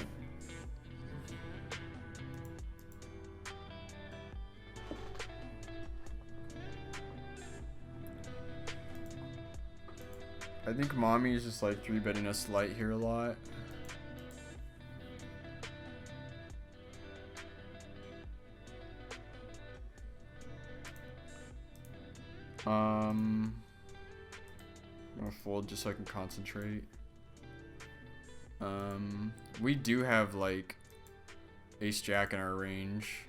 I think mommy is just like 3-betting us light here a lot. I'm gonna fold just so I can concentrate. We do have like ace jack in our range.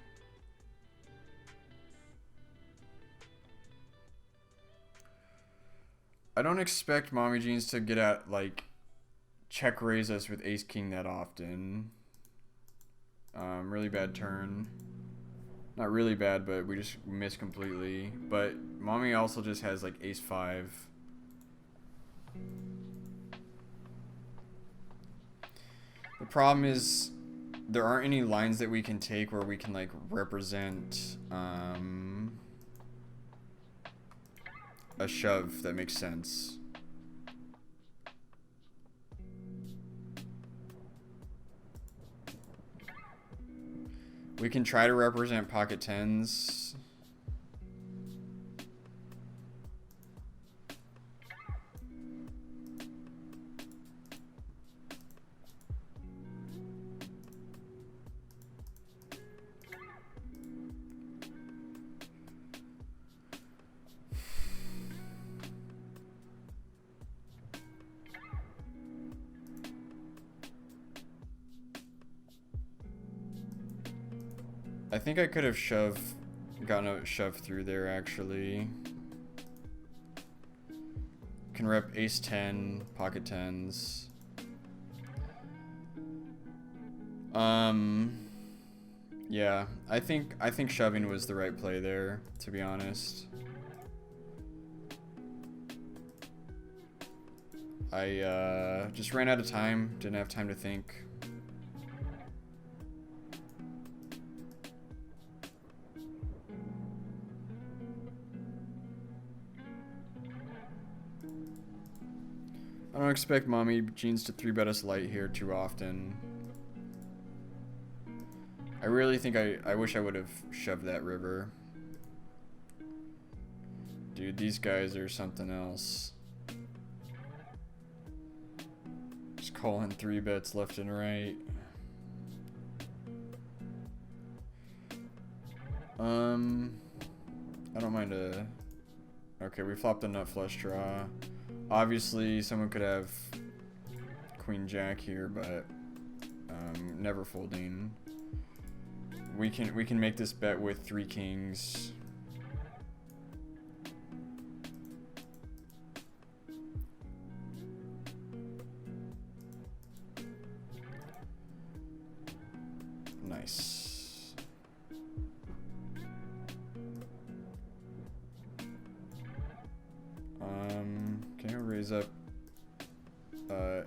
I don't expect Mommy Jeans to get at like check raise us with ace king that often. Really bad turn. Not really bad, but we just missed completely. But Mommy also just has like ace 5. The problem is there aren't any lines that we can take where we can like represent a shove that makes sense. We can try to represent pocket tens. I think I could have gotten a shove through there actually. Can rep ace 10, pocket tens. Yeah, I think shoving was the right play there, to be honest. I just ran out of time, didn't have time to think. I don't expect Mommy Jeans to 3-bet us light here too often. I really think I wish I would have shoved that river. Dude, these guys are something else. Just calling 3-bets left and right. I don't mind a... Okay, we flopped a nut flush draw. Obviously, someone could have queen jack here, but never folding. We can make this bet with 3 kings. Nice. Can I raise up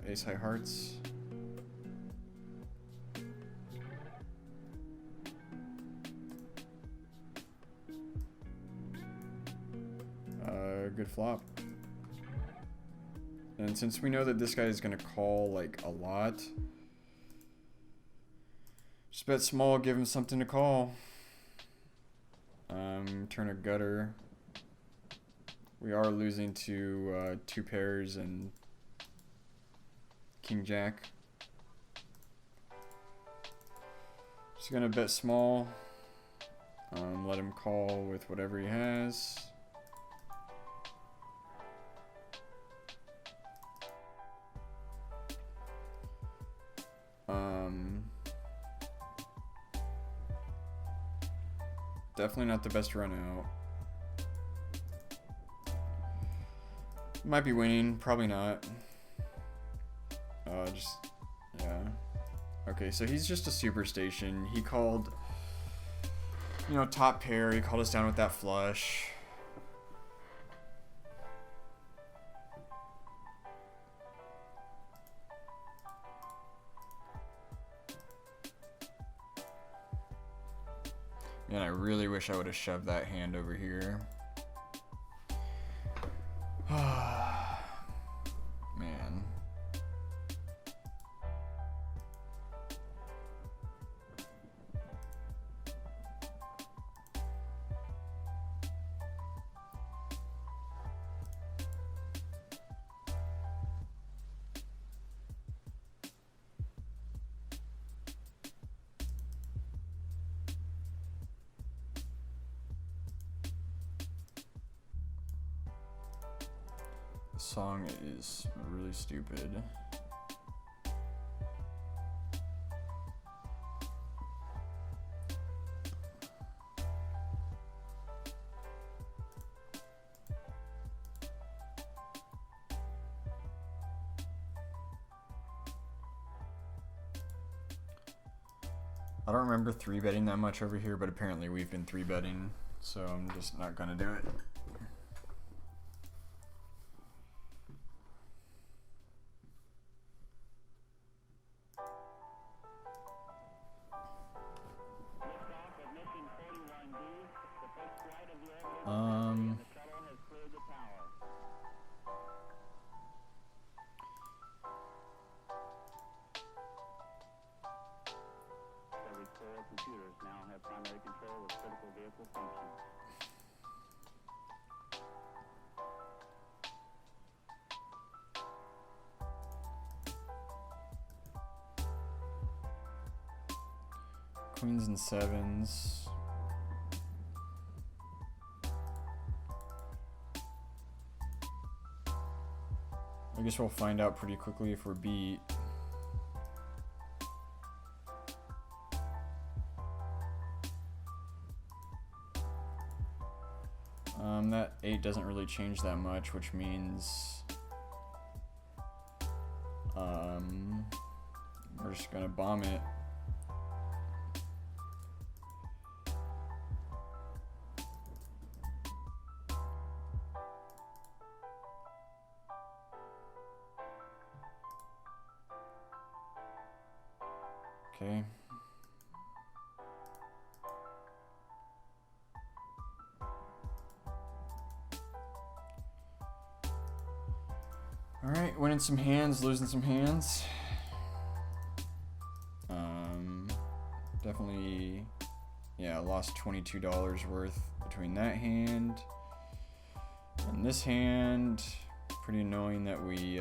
ace high hearts? Good flop. And since we know that this guy is gonna call like a lot, just bet small, give him something to call. Turn a gutter. We are losing to 2 pairs and king jack. Just gonna bet small. Let him call with whatever he has. Definitely not the best run out. Might be winning, probably not. Yeah. Okay, so he's just a superstation. He called, you know, top pair. He called us down with that flush. Man, I really wish I would have shoved that hand over here. Man. Song is really stupid. I don't remember 3-betting that much over here, but apparently we've been 3-betting, so I'm just not gonna do it. Computers now have primary control of critical vehicle functions. Queens and sevens. I guess we'll find out pretty quickly if we're beat. That 8 doesn't really change that much, which means we're just gonna bomb it. Okay. All right, winning some hands, losing some hands. Definitely, yeah, lost $22 worth between that hand and this hand. Pretty annoying that we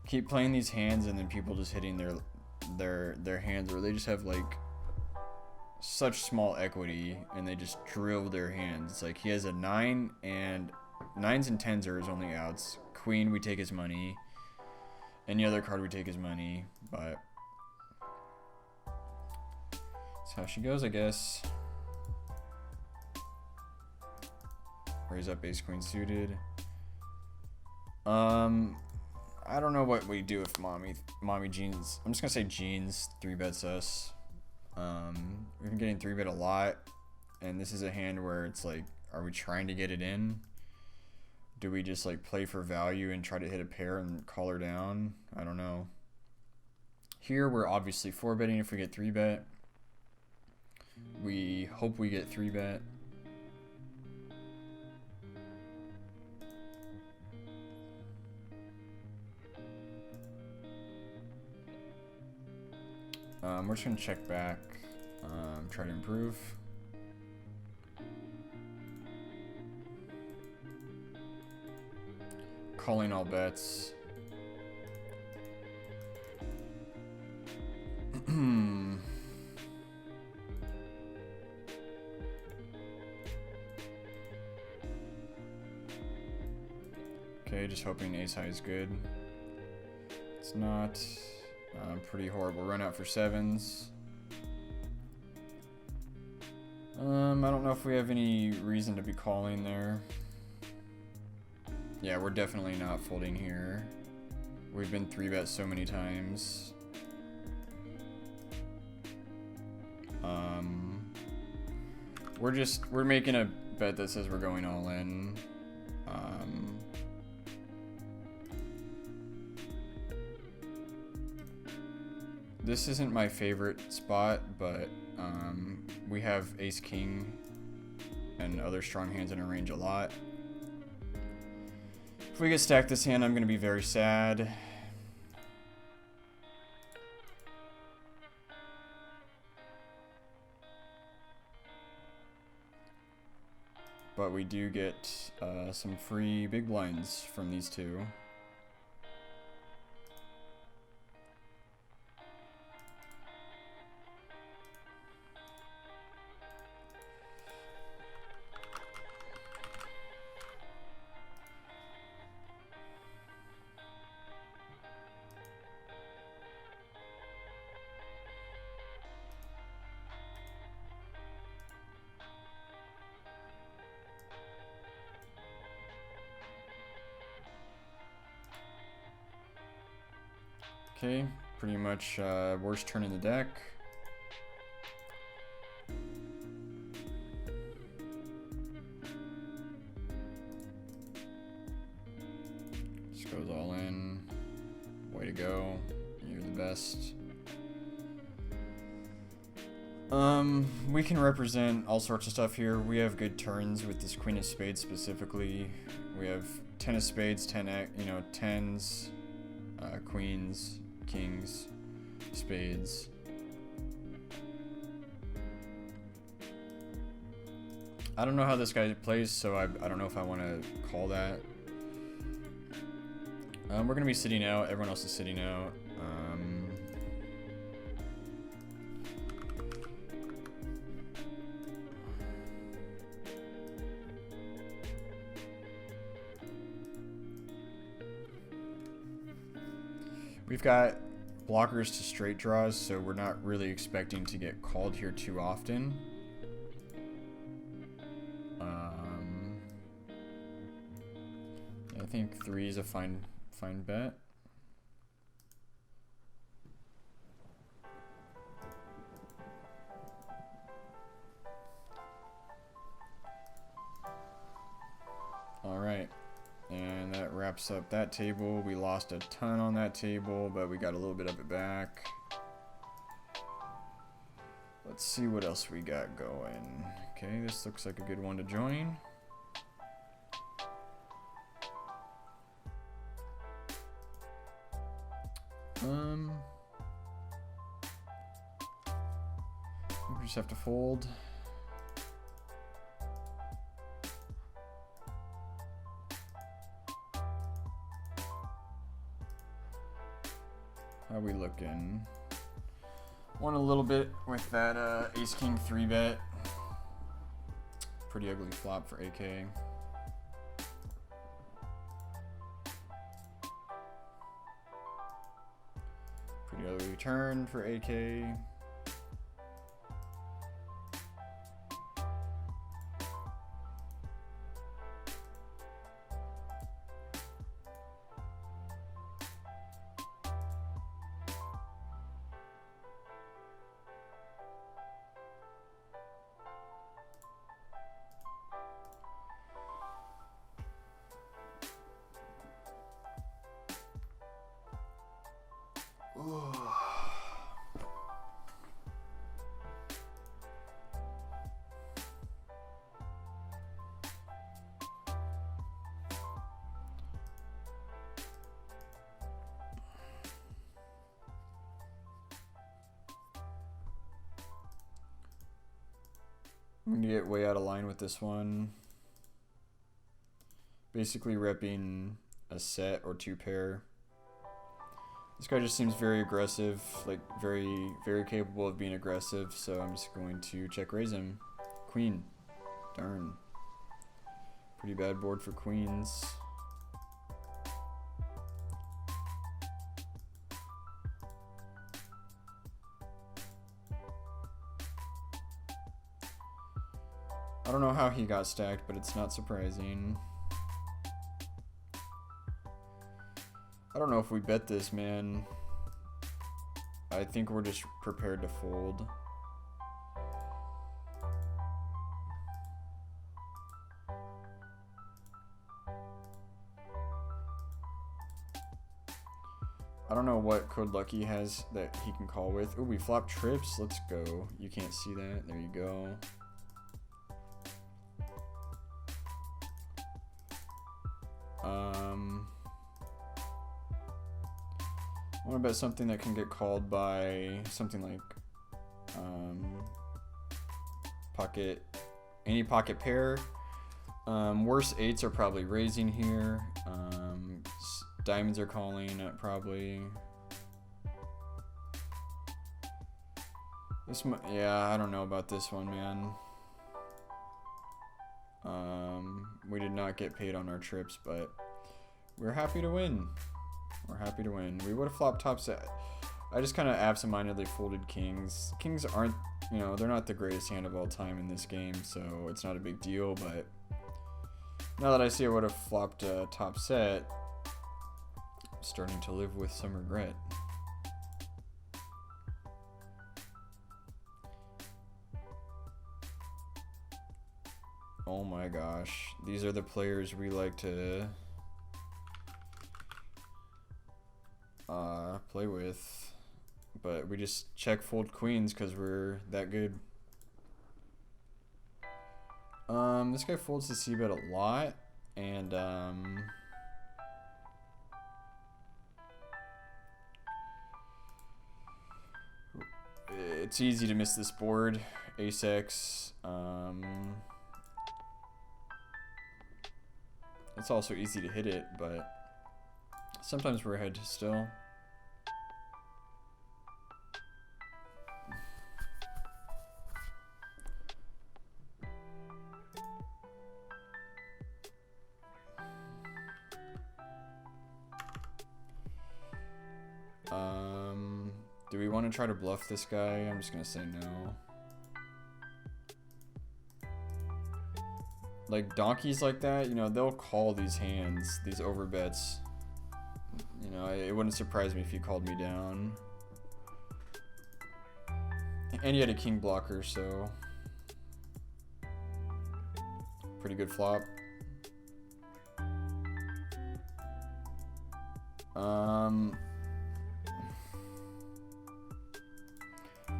keep playing these hands and then people just hitting their hands where they just have like such small equity and they just drill their hands. It's like he has a 9 and 9s and 10s are his only outs. Queen, we take his money. Any other card, we take his money. But that's how she goes, I guess. Raise up ace queen suited. I don't know what we do if mommy Jeans. I'm just gonna say Jeans 3-bets us. We've been getting 3-bet a lot, and this is a hand where it's like, are we trying to get it in? Do we just like play for value and try to hit a pair and call her down? I don't know. Here we're obviously 4-betting if we get 3-bet. We hope we get 3-bet. We're just gonna check back, try to improve. Calling all bets. Okay, just hoping ace high is good. It's not. Pretty horrible run out for 7s. I don't know if we have any reason to be calling there. Yeah, we're definitely not folding here. We've been 3-bet so many times. We're making a bet that says we're going all in. This isn't my favorite spot, but we have ace king and other strong hands in our range a lot. If we get stacked this hand, I'm going to be very sad. But we do get some free big blinds from these two. Okay, Pretty much worst turn in the deck. Just goes all in. Way to go. You're the best. We can represent all sorts of stuff here. We have good turns with this Queen of Spades specifically. We have 10 of Spades, 10s, Queens, Kings, Spades. I don't know how this guy plays, so I don't know if I want to call that. We're going to be sitting out. Everyone else is sitting out. We've got blockers to straight draws, so we're not really expecting to get called here too often. I think 3 is a fine bet. All right. And that wraps up that table. We lost a ton on that table, but we got a little bit of it back. Let's see what else we got going. Okay, this looks like a good one to join. We just have to fold. How we looking? Won a little bit with that Ace King 3-bet. Pretty ugly flop for AK. Pretty ugly turn for AK. I'm gonna get way out of line with this one. Basically repping a set or 2 pair. This guy just seems very aggressive, like very capable of being aggressive, so I'm just going to check raise him. Queen. Darn. Pretty bad board for queens. I don't know how he got stacked, but it's not surprising. I don't know if we bet this, man. I think we're just prepared to fold. I don't know what code lucky has that he can call with. Oh, we flop trips. Let's go. You can't see that. There you go. I want to bet something that can get called by something like any pocket pair. Worse 8s are probably raising here. Diamonds are calling probably. Yeah, I don't know about this one, man. We did not get paid on our trips, but we're happy to win. We're happy to win. We would have flopped top set. I just kind of absentmindedly folded kings. Kings aren't, they're not the greatest hand of all time in this game, so it's not a big deal, but now that I see I would have flopped top set, I'm starting to live with some regret. Oh my gosh. These are the players we like to play with. But we just check fold queens because we're that good. This guy folds the c-bet a lot. And it's easy to miss this board. Ace X. It's also easy to hit it, but sometimes we're ahead still. Do we want to try to bluff this guy? I'm just gonna say no. Like donkeys like that, you know, they'll call these hands, these overbets. You know, it wouldn't surprise me if he called me down. And he had a king blocker, so pretty good flop.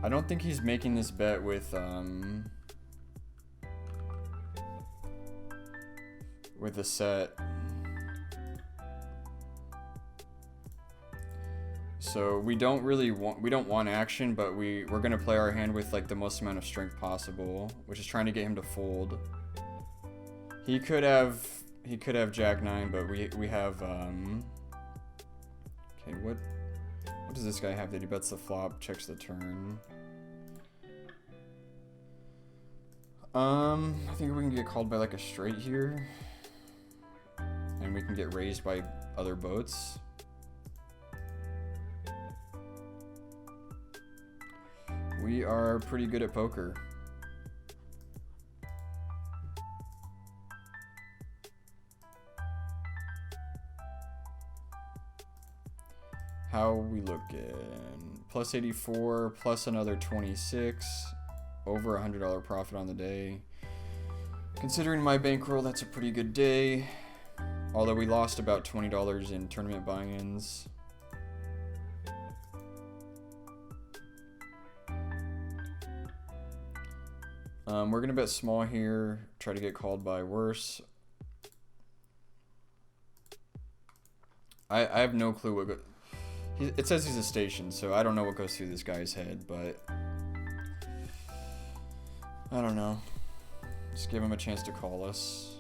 I don't think he's making this bet with a set. So we don't want action, but we're gonna play our hand with like the most amount of strength possible, which is trying to get him to fold. He could have Jack 9, but we have okay, what does this guy have that he bets the flop, checks the turn? I think we can get called by like a straight here. And we can get raised by other boats. We are pretty good at poker. How we looking? Plus 84, plus another 26. Over $100 profit on the day. Considering my bankroll, that's a pretty good day. Although we lost about $20 in tournament buy-ins. We're gonna bet small here, try to get called by worse. I have no clue what it says he's a station, so I don't know what goes through this guy's head, but I don't know. Just give him a chance to call us.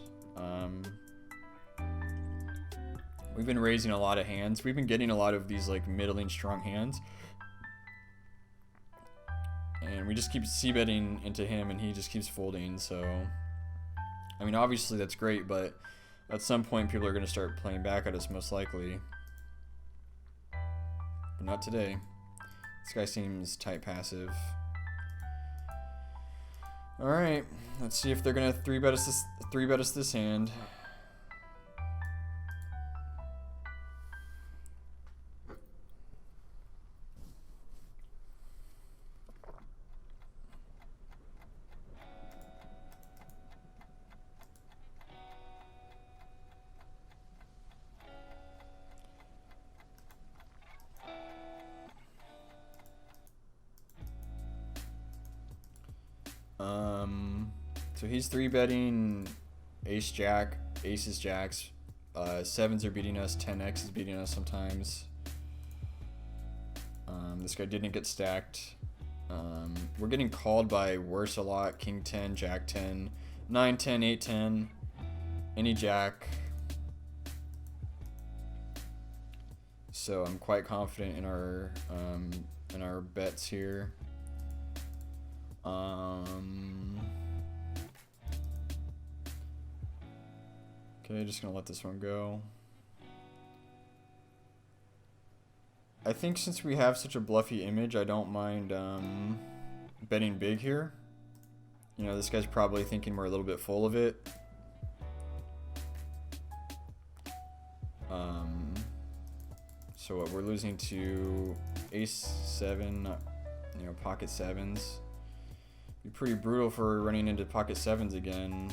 We've been raising a lot of hands. We've been getting a lot of these like middling strong hands. And we just keep c-betting into him and he just keeps folding, so I mean obviously that's great, but at some point people are going to start playing back at us most likely. But not today. This guy seems tight passive. Alright, let's see if they're going to 3-bet us this hand. So he's 3-betting ace jack, aces jacks, 7s are beating us, 10x is beating us sometimes. This guy didn't get stacked. We're getting called by worse a lot, king 10, jack 10, 9 10, 8 10, any jack. So I'm quite confident in our bets here. Okay, just gonna let this one go. I think since we have such a bluffy image, I don't mind betting big here. You know, this guy's probably thinking we're a little bit full of it. So what, we're losing to ace 7, you know, pocket 7s. Be pretty brutal for running into pocket 7s again.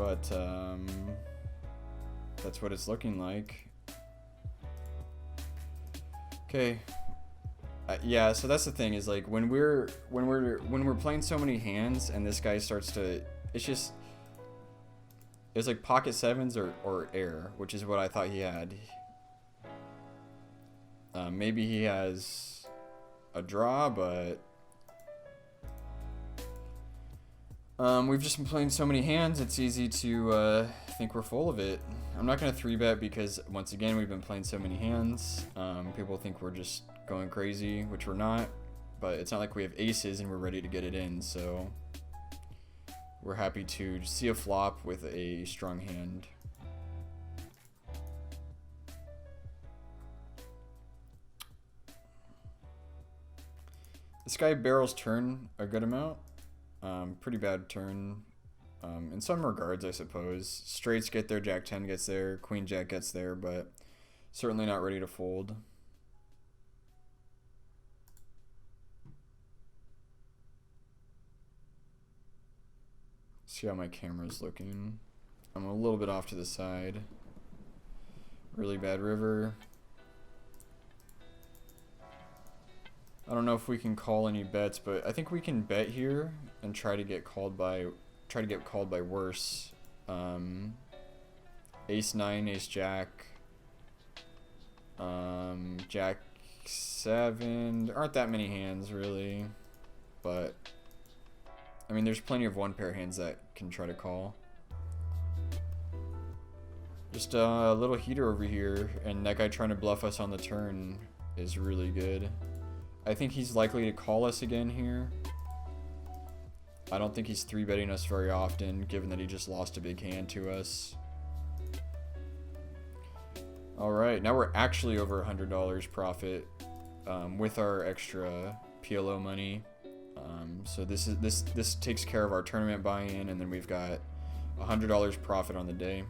but that's what it's looking like. Okay. Yeah, so that's the thing, is like when we're playing so many hands and this guy starts to, it's like pocket sevens or air, which is what I thought he had. Maybe he has a draw, but we've just been playing so many hands, it's easy to think we're full of it. I'm not going to 3-bet because, once again, we've been playing so many hands. People think we're just going crazy, which we're not. But it's not like we have aces and we're ready to get it in, so we're happy to see a flop with a strong hand. This guy barrels turn a good amount. Pretty bad turn. In some regards, I suppose. Straights get there, Jack 10 gets there, Queen Jack gets there, but certainly not ready to fold. See how my camera's looking. I'm a little bit off to the side. Really bad river. I don't know if we can call any bets, but I think we can bet here and try to get called by worse. Ace 9, Ace Jack, Jack 7. There aren't that many hands really, but I mean there's plenty of one pair hands that can try to call. Just a little heater over here, and that guy trying to bluff us on the turn is really good. I think he's likely to call us again here. I don't think he's 3-betting us very often, given that he just lost a big hand to us. Alright, now we're actually over $100 profit with our extra PLO money. So this takes care of our tournament buy-in, and then we've got $100 profit on the day.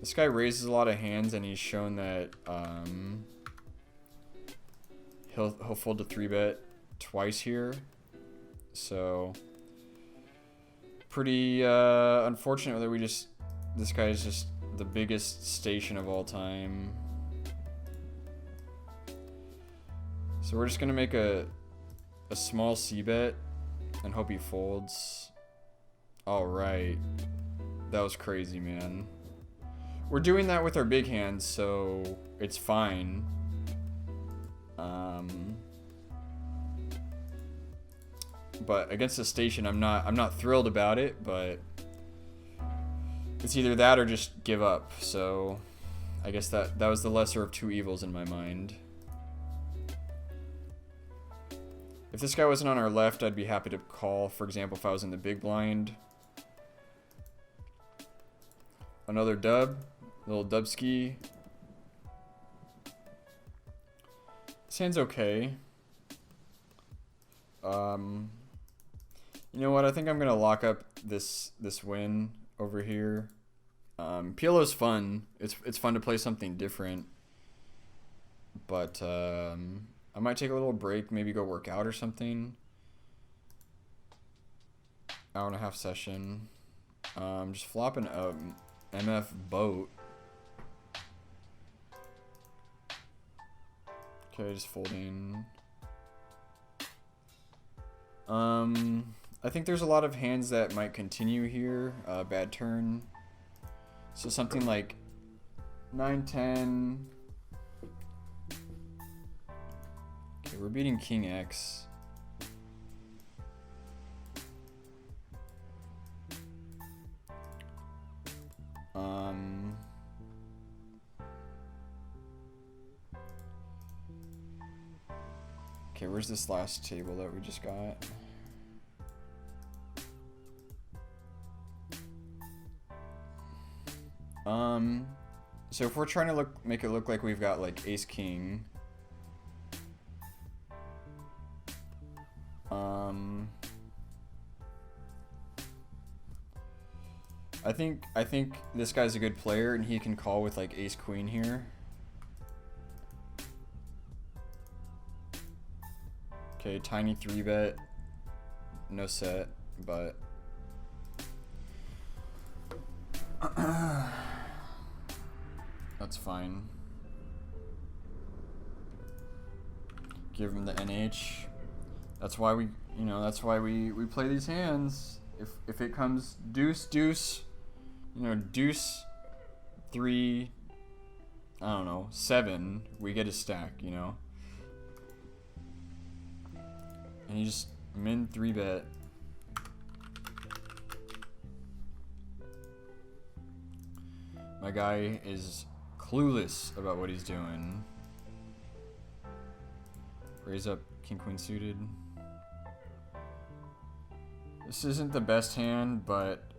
This guy raises a lot of hands, and he's shown that he'll fold to 3-bet twice here. So pretty unfortunate that this guy is just the biggest station of all time. So we're just gonna make a small C-bet and hope he folds. All right, that was crazy, man. We're doing that with our big hands, so it's fine. But against the station, I'm not thrilled about it, but it's either that or just give up. So I guess that was the lesser of two evils in my mind. If this guy wasn't on our left, I'd be happy to call. For example, if I was in the big blind. Another dub. Little dubski. This hand's okay. You know what? I think I'm gonna lock up this win over here. PLO's fun. It's fun to play something different. But I might take a little break, maybe go work out or something. Hour and a half session. Just flopping a MF boat. Okay, just folding. I think there's a lot of hands that might continue here. Bad turn. So something like 9-10. Okay, we're beating King X. Okay, where's this last table that we just got? So if we're trying to make it look like we've got like Ace King, I think this guy's a good player and he can call with like Ace Queen here. Okay, tiny 3-bet. No set, but that's fine. Give him the NH. That's why we, that's why we play these hands. If it comes deuce, deuce, deuce, 3, I don't know, 7, we get a stack, And you just min 3-bet. My guy is clueless about what he's doing. Raise up king queen suited. This isn't the best hand, but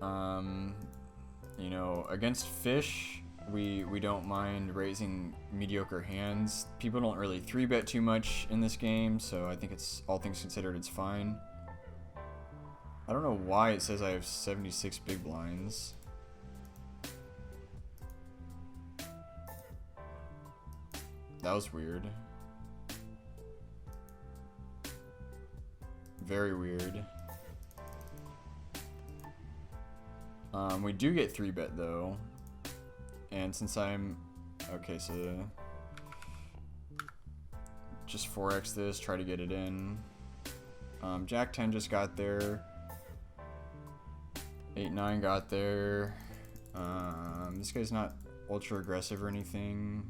against fish, we don't mind raising mediocre hands. People don't really 3-bet too much in this game, so I think it's, all things considered, it's fine. I don't know why it says I have 76 big blinds. That was weird. Very weird. We do get 3-bet though. And since I'm... Okay, so... Just 4x this, try to get it in. Jack 10 just got there. 8-9 got there. This guy's not ultra aggressive or anything.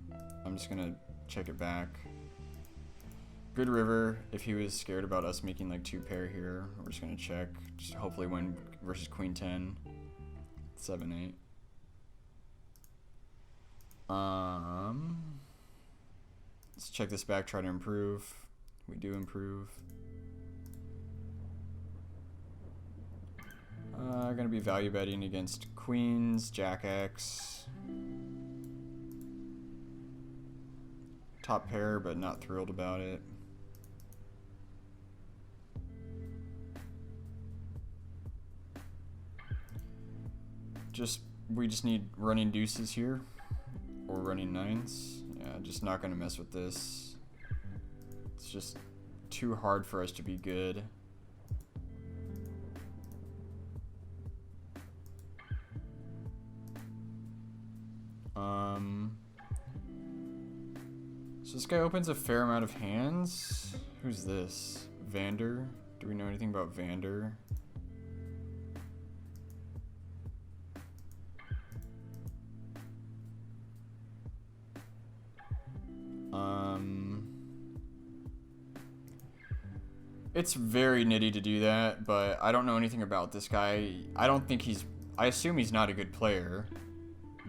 I'm just gonna check it back. Good river. If he was scared about us making like 2 pair here, we're just gonna check. Just hopefully win versus queen 10. 7-8. Let's check this back, try to improve. We do improve. Gonna be value betting against queens, jack X. Top pair, but not thrilled about it. We just need running deuces here, or running 9s. Yeah, just not gonna mess with this. It's just too hard for us to be good. So this guy opens a fair amount of hands. Who's this? Vander? Do we know anything about Vander? It's very nitty to do that, but I don't know anything about this guy. I don't think I assume he's not a good player,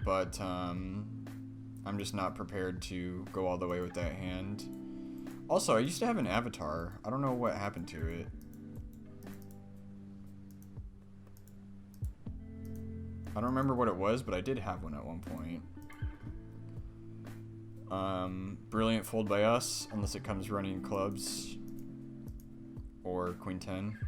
but I'm just not prepared to go all the way with that hand. Also, I used to have an avatar. I don't know what happened to it. I don't remember what it was, but I did have one at one point. Brilliant fold by us, unless it comes running clubs. Or queen 10.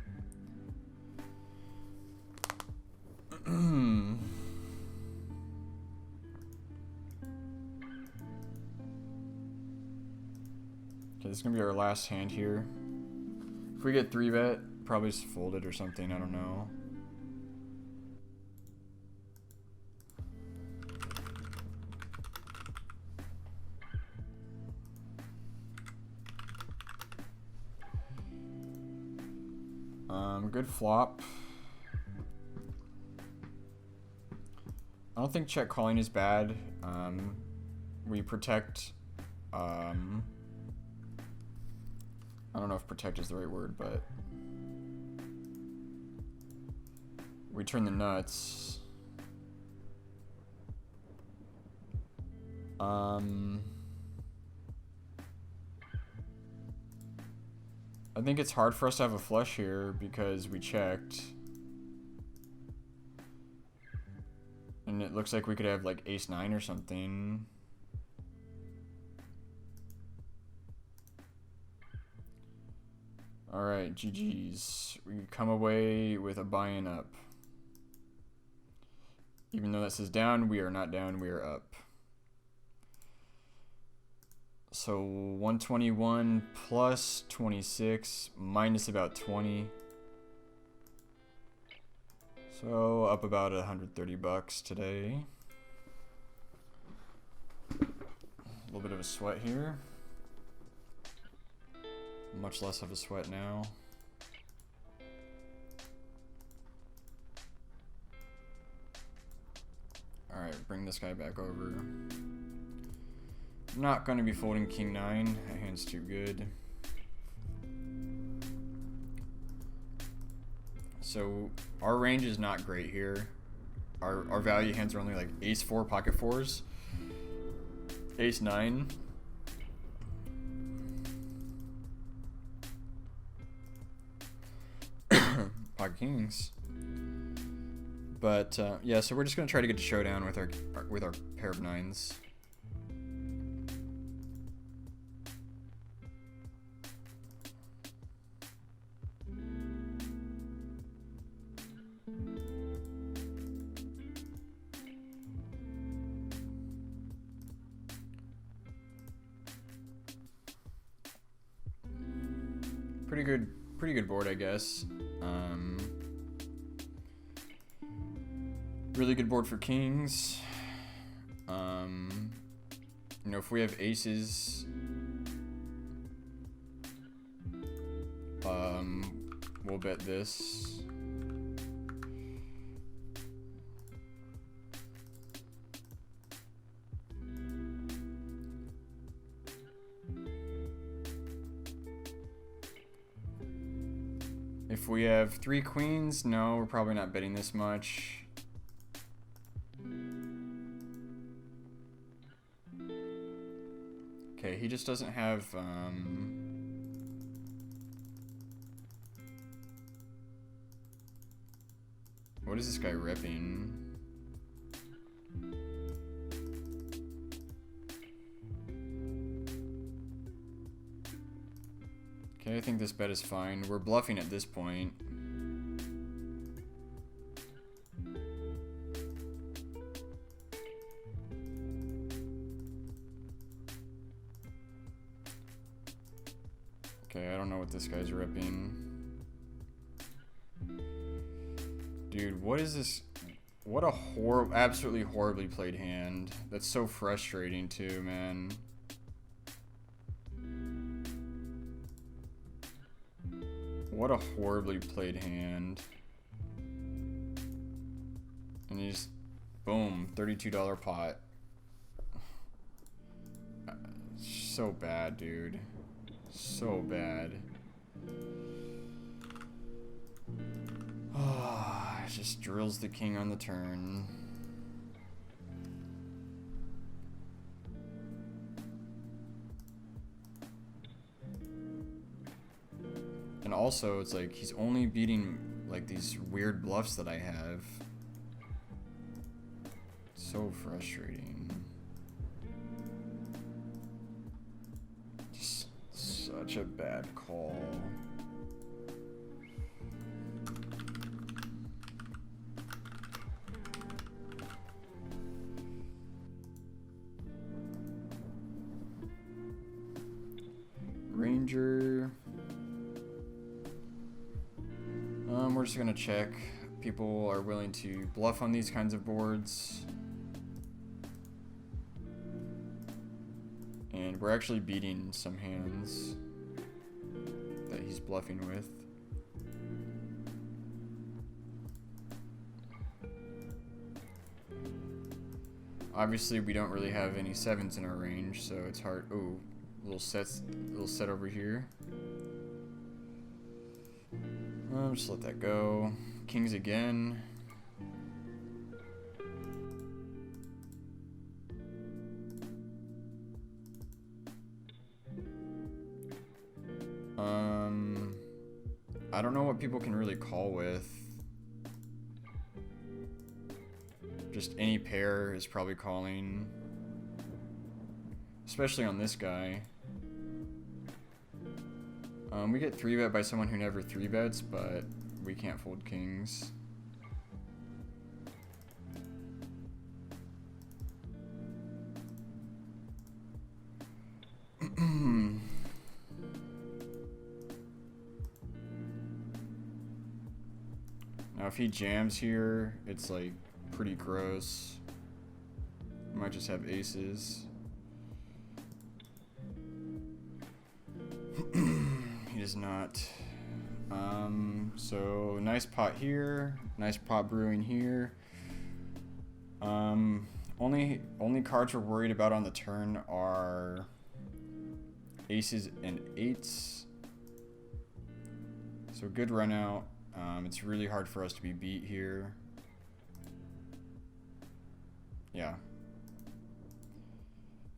Okay, this is gonna be our last hand here. If we get 3-bet, probably just fold it or something, I don't know. Good flop. I don't think check calling is bad. We protect. I don't know if protect is the right word, but we turn the nuts. I think it's hard for us to have a flush here because we checked. And it looks like we could have like ace-9 or something. Alright, GG's. We come away with a buy-in up. Even though that says down, we are not down, we are up. So 121 plus 26 minus about 20. So up about 130 bucks today. A little bit of a sweat here. Much less of a sweat now. Alright, bring this guy back over. Not going to be folding king 9. That hand's too good. So our range is not great here. Our value hands are only like ace 4, pocket 4s, ace 9. Pocket kings. But yeah, so we're just gonna try to get to showdown with our pair of 9s. Pretty good board, I guess. Really good board for kings. You know, if we have aces, we'll bet this. If we have 3 queens, no, we're probably not betting this much. Okay, he just doesn't have, what is this guy ripping? Okay, I think this bet is fine. We're bluffing at this point. Okay, I don't know what this guy's ripping. Dude, what is this? What a absolutely horribly played hand. That's so frustrating too, man. What a horribly played hand. And he's, boom, $32 pot. So bad, dude. So bad. Oh, just drills the king on the turn. And also, it's like he's only beating like these weird bluffs that I have. So frustrating. Just such a bad call. Ranger. We're just gonna check. People are willing to bluff on these kinds of boards. And we're actually beating some hands that he's bluffing with. Obviously, we don't really have any 7s in our range, so it's hard. Ooh, little set over here. Just let that go. Kings again. I don't know what people can really call with. Just any pair is probably calling. Especially on this guy. We get 3-bet by someone who never 3-bets, but we can't fold kings. Now if he jams here, it's like pretty gross. Might just have aces. He does not. So nice pot here, nice pot brewing here. Only cards we're worried about on the turn are aces and eights. So good run out. It's really hard for us to be beat here. Yeah.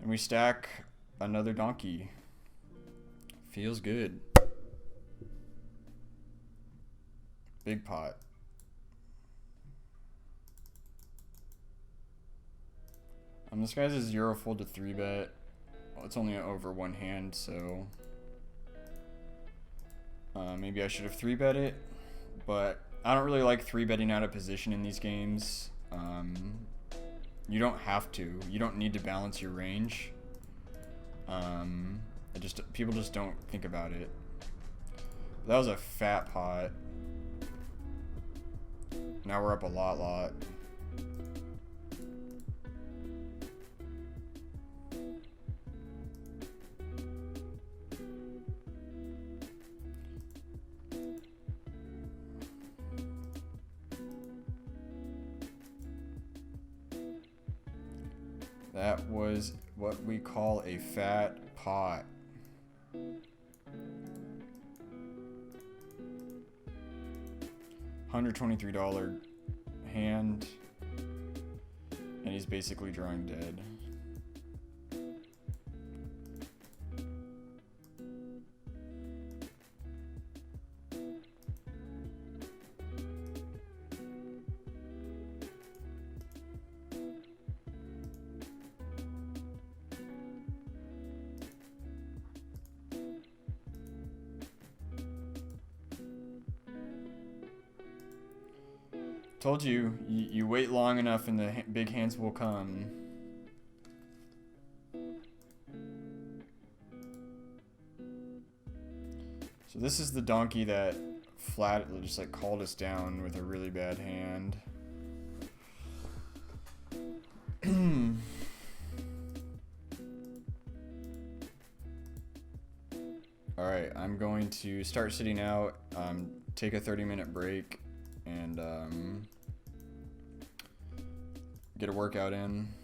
And we stack another donkey. Feels good. Big pot. This guy's a 0 fold to 3-bet. Well, it's only over one hand, so maybe I should have 3-bet it, but I don't really like 3-betting out of position in these games. You don't have to. You don't need to balance your range. People just don't think about it. That was a fat pot. Now we're up a lot. That was what we call a fat pot. $123 hand, and he's basically drawing dead. Told you, you wait long enough and the big hands will come. So this is the donkey that flat just like called us down with a really bad hand. Alright, I'm going to start sitting out, take a 30-minute break, and get a workout in.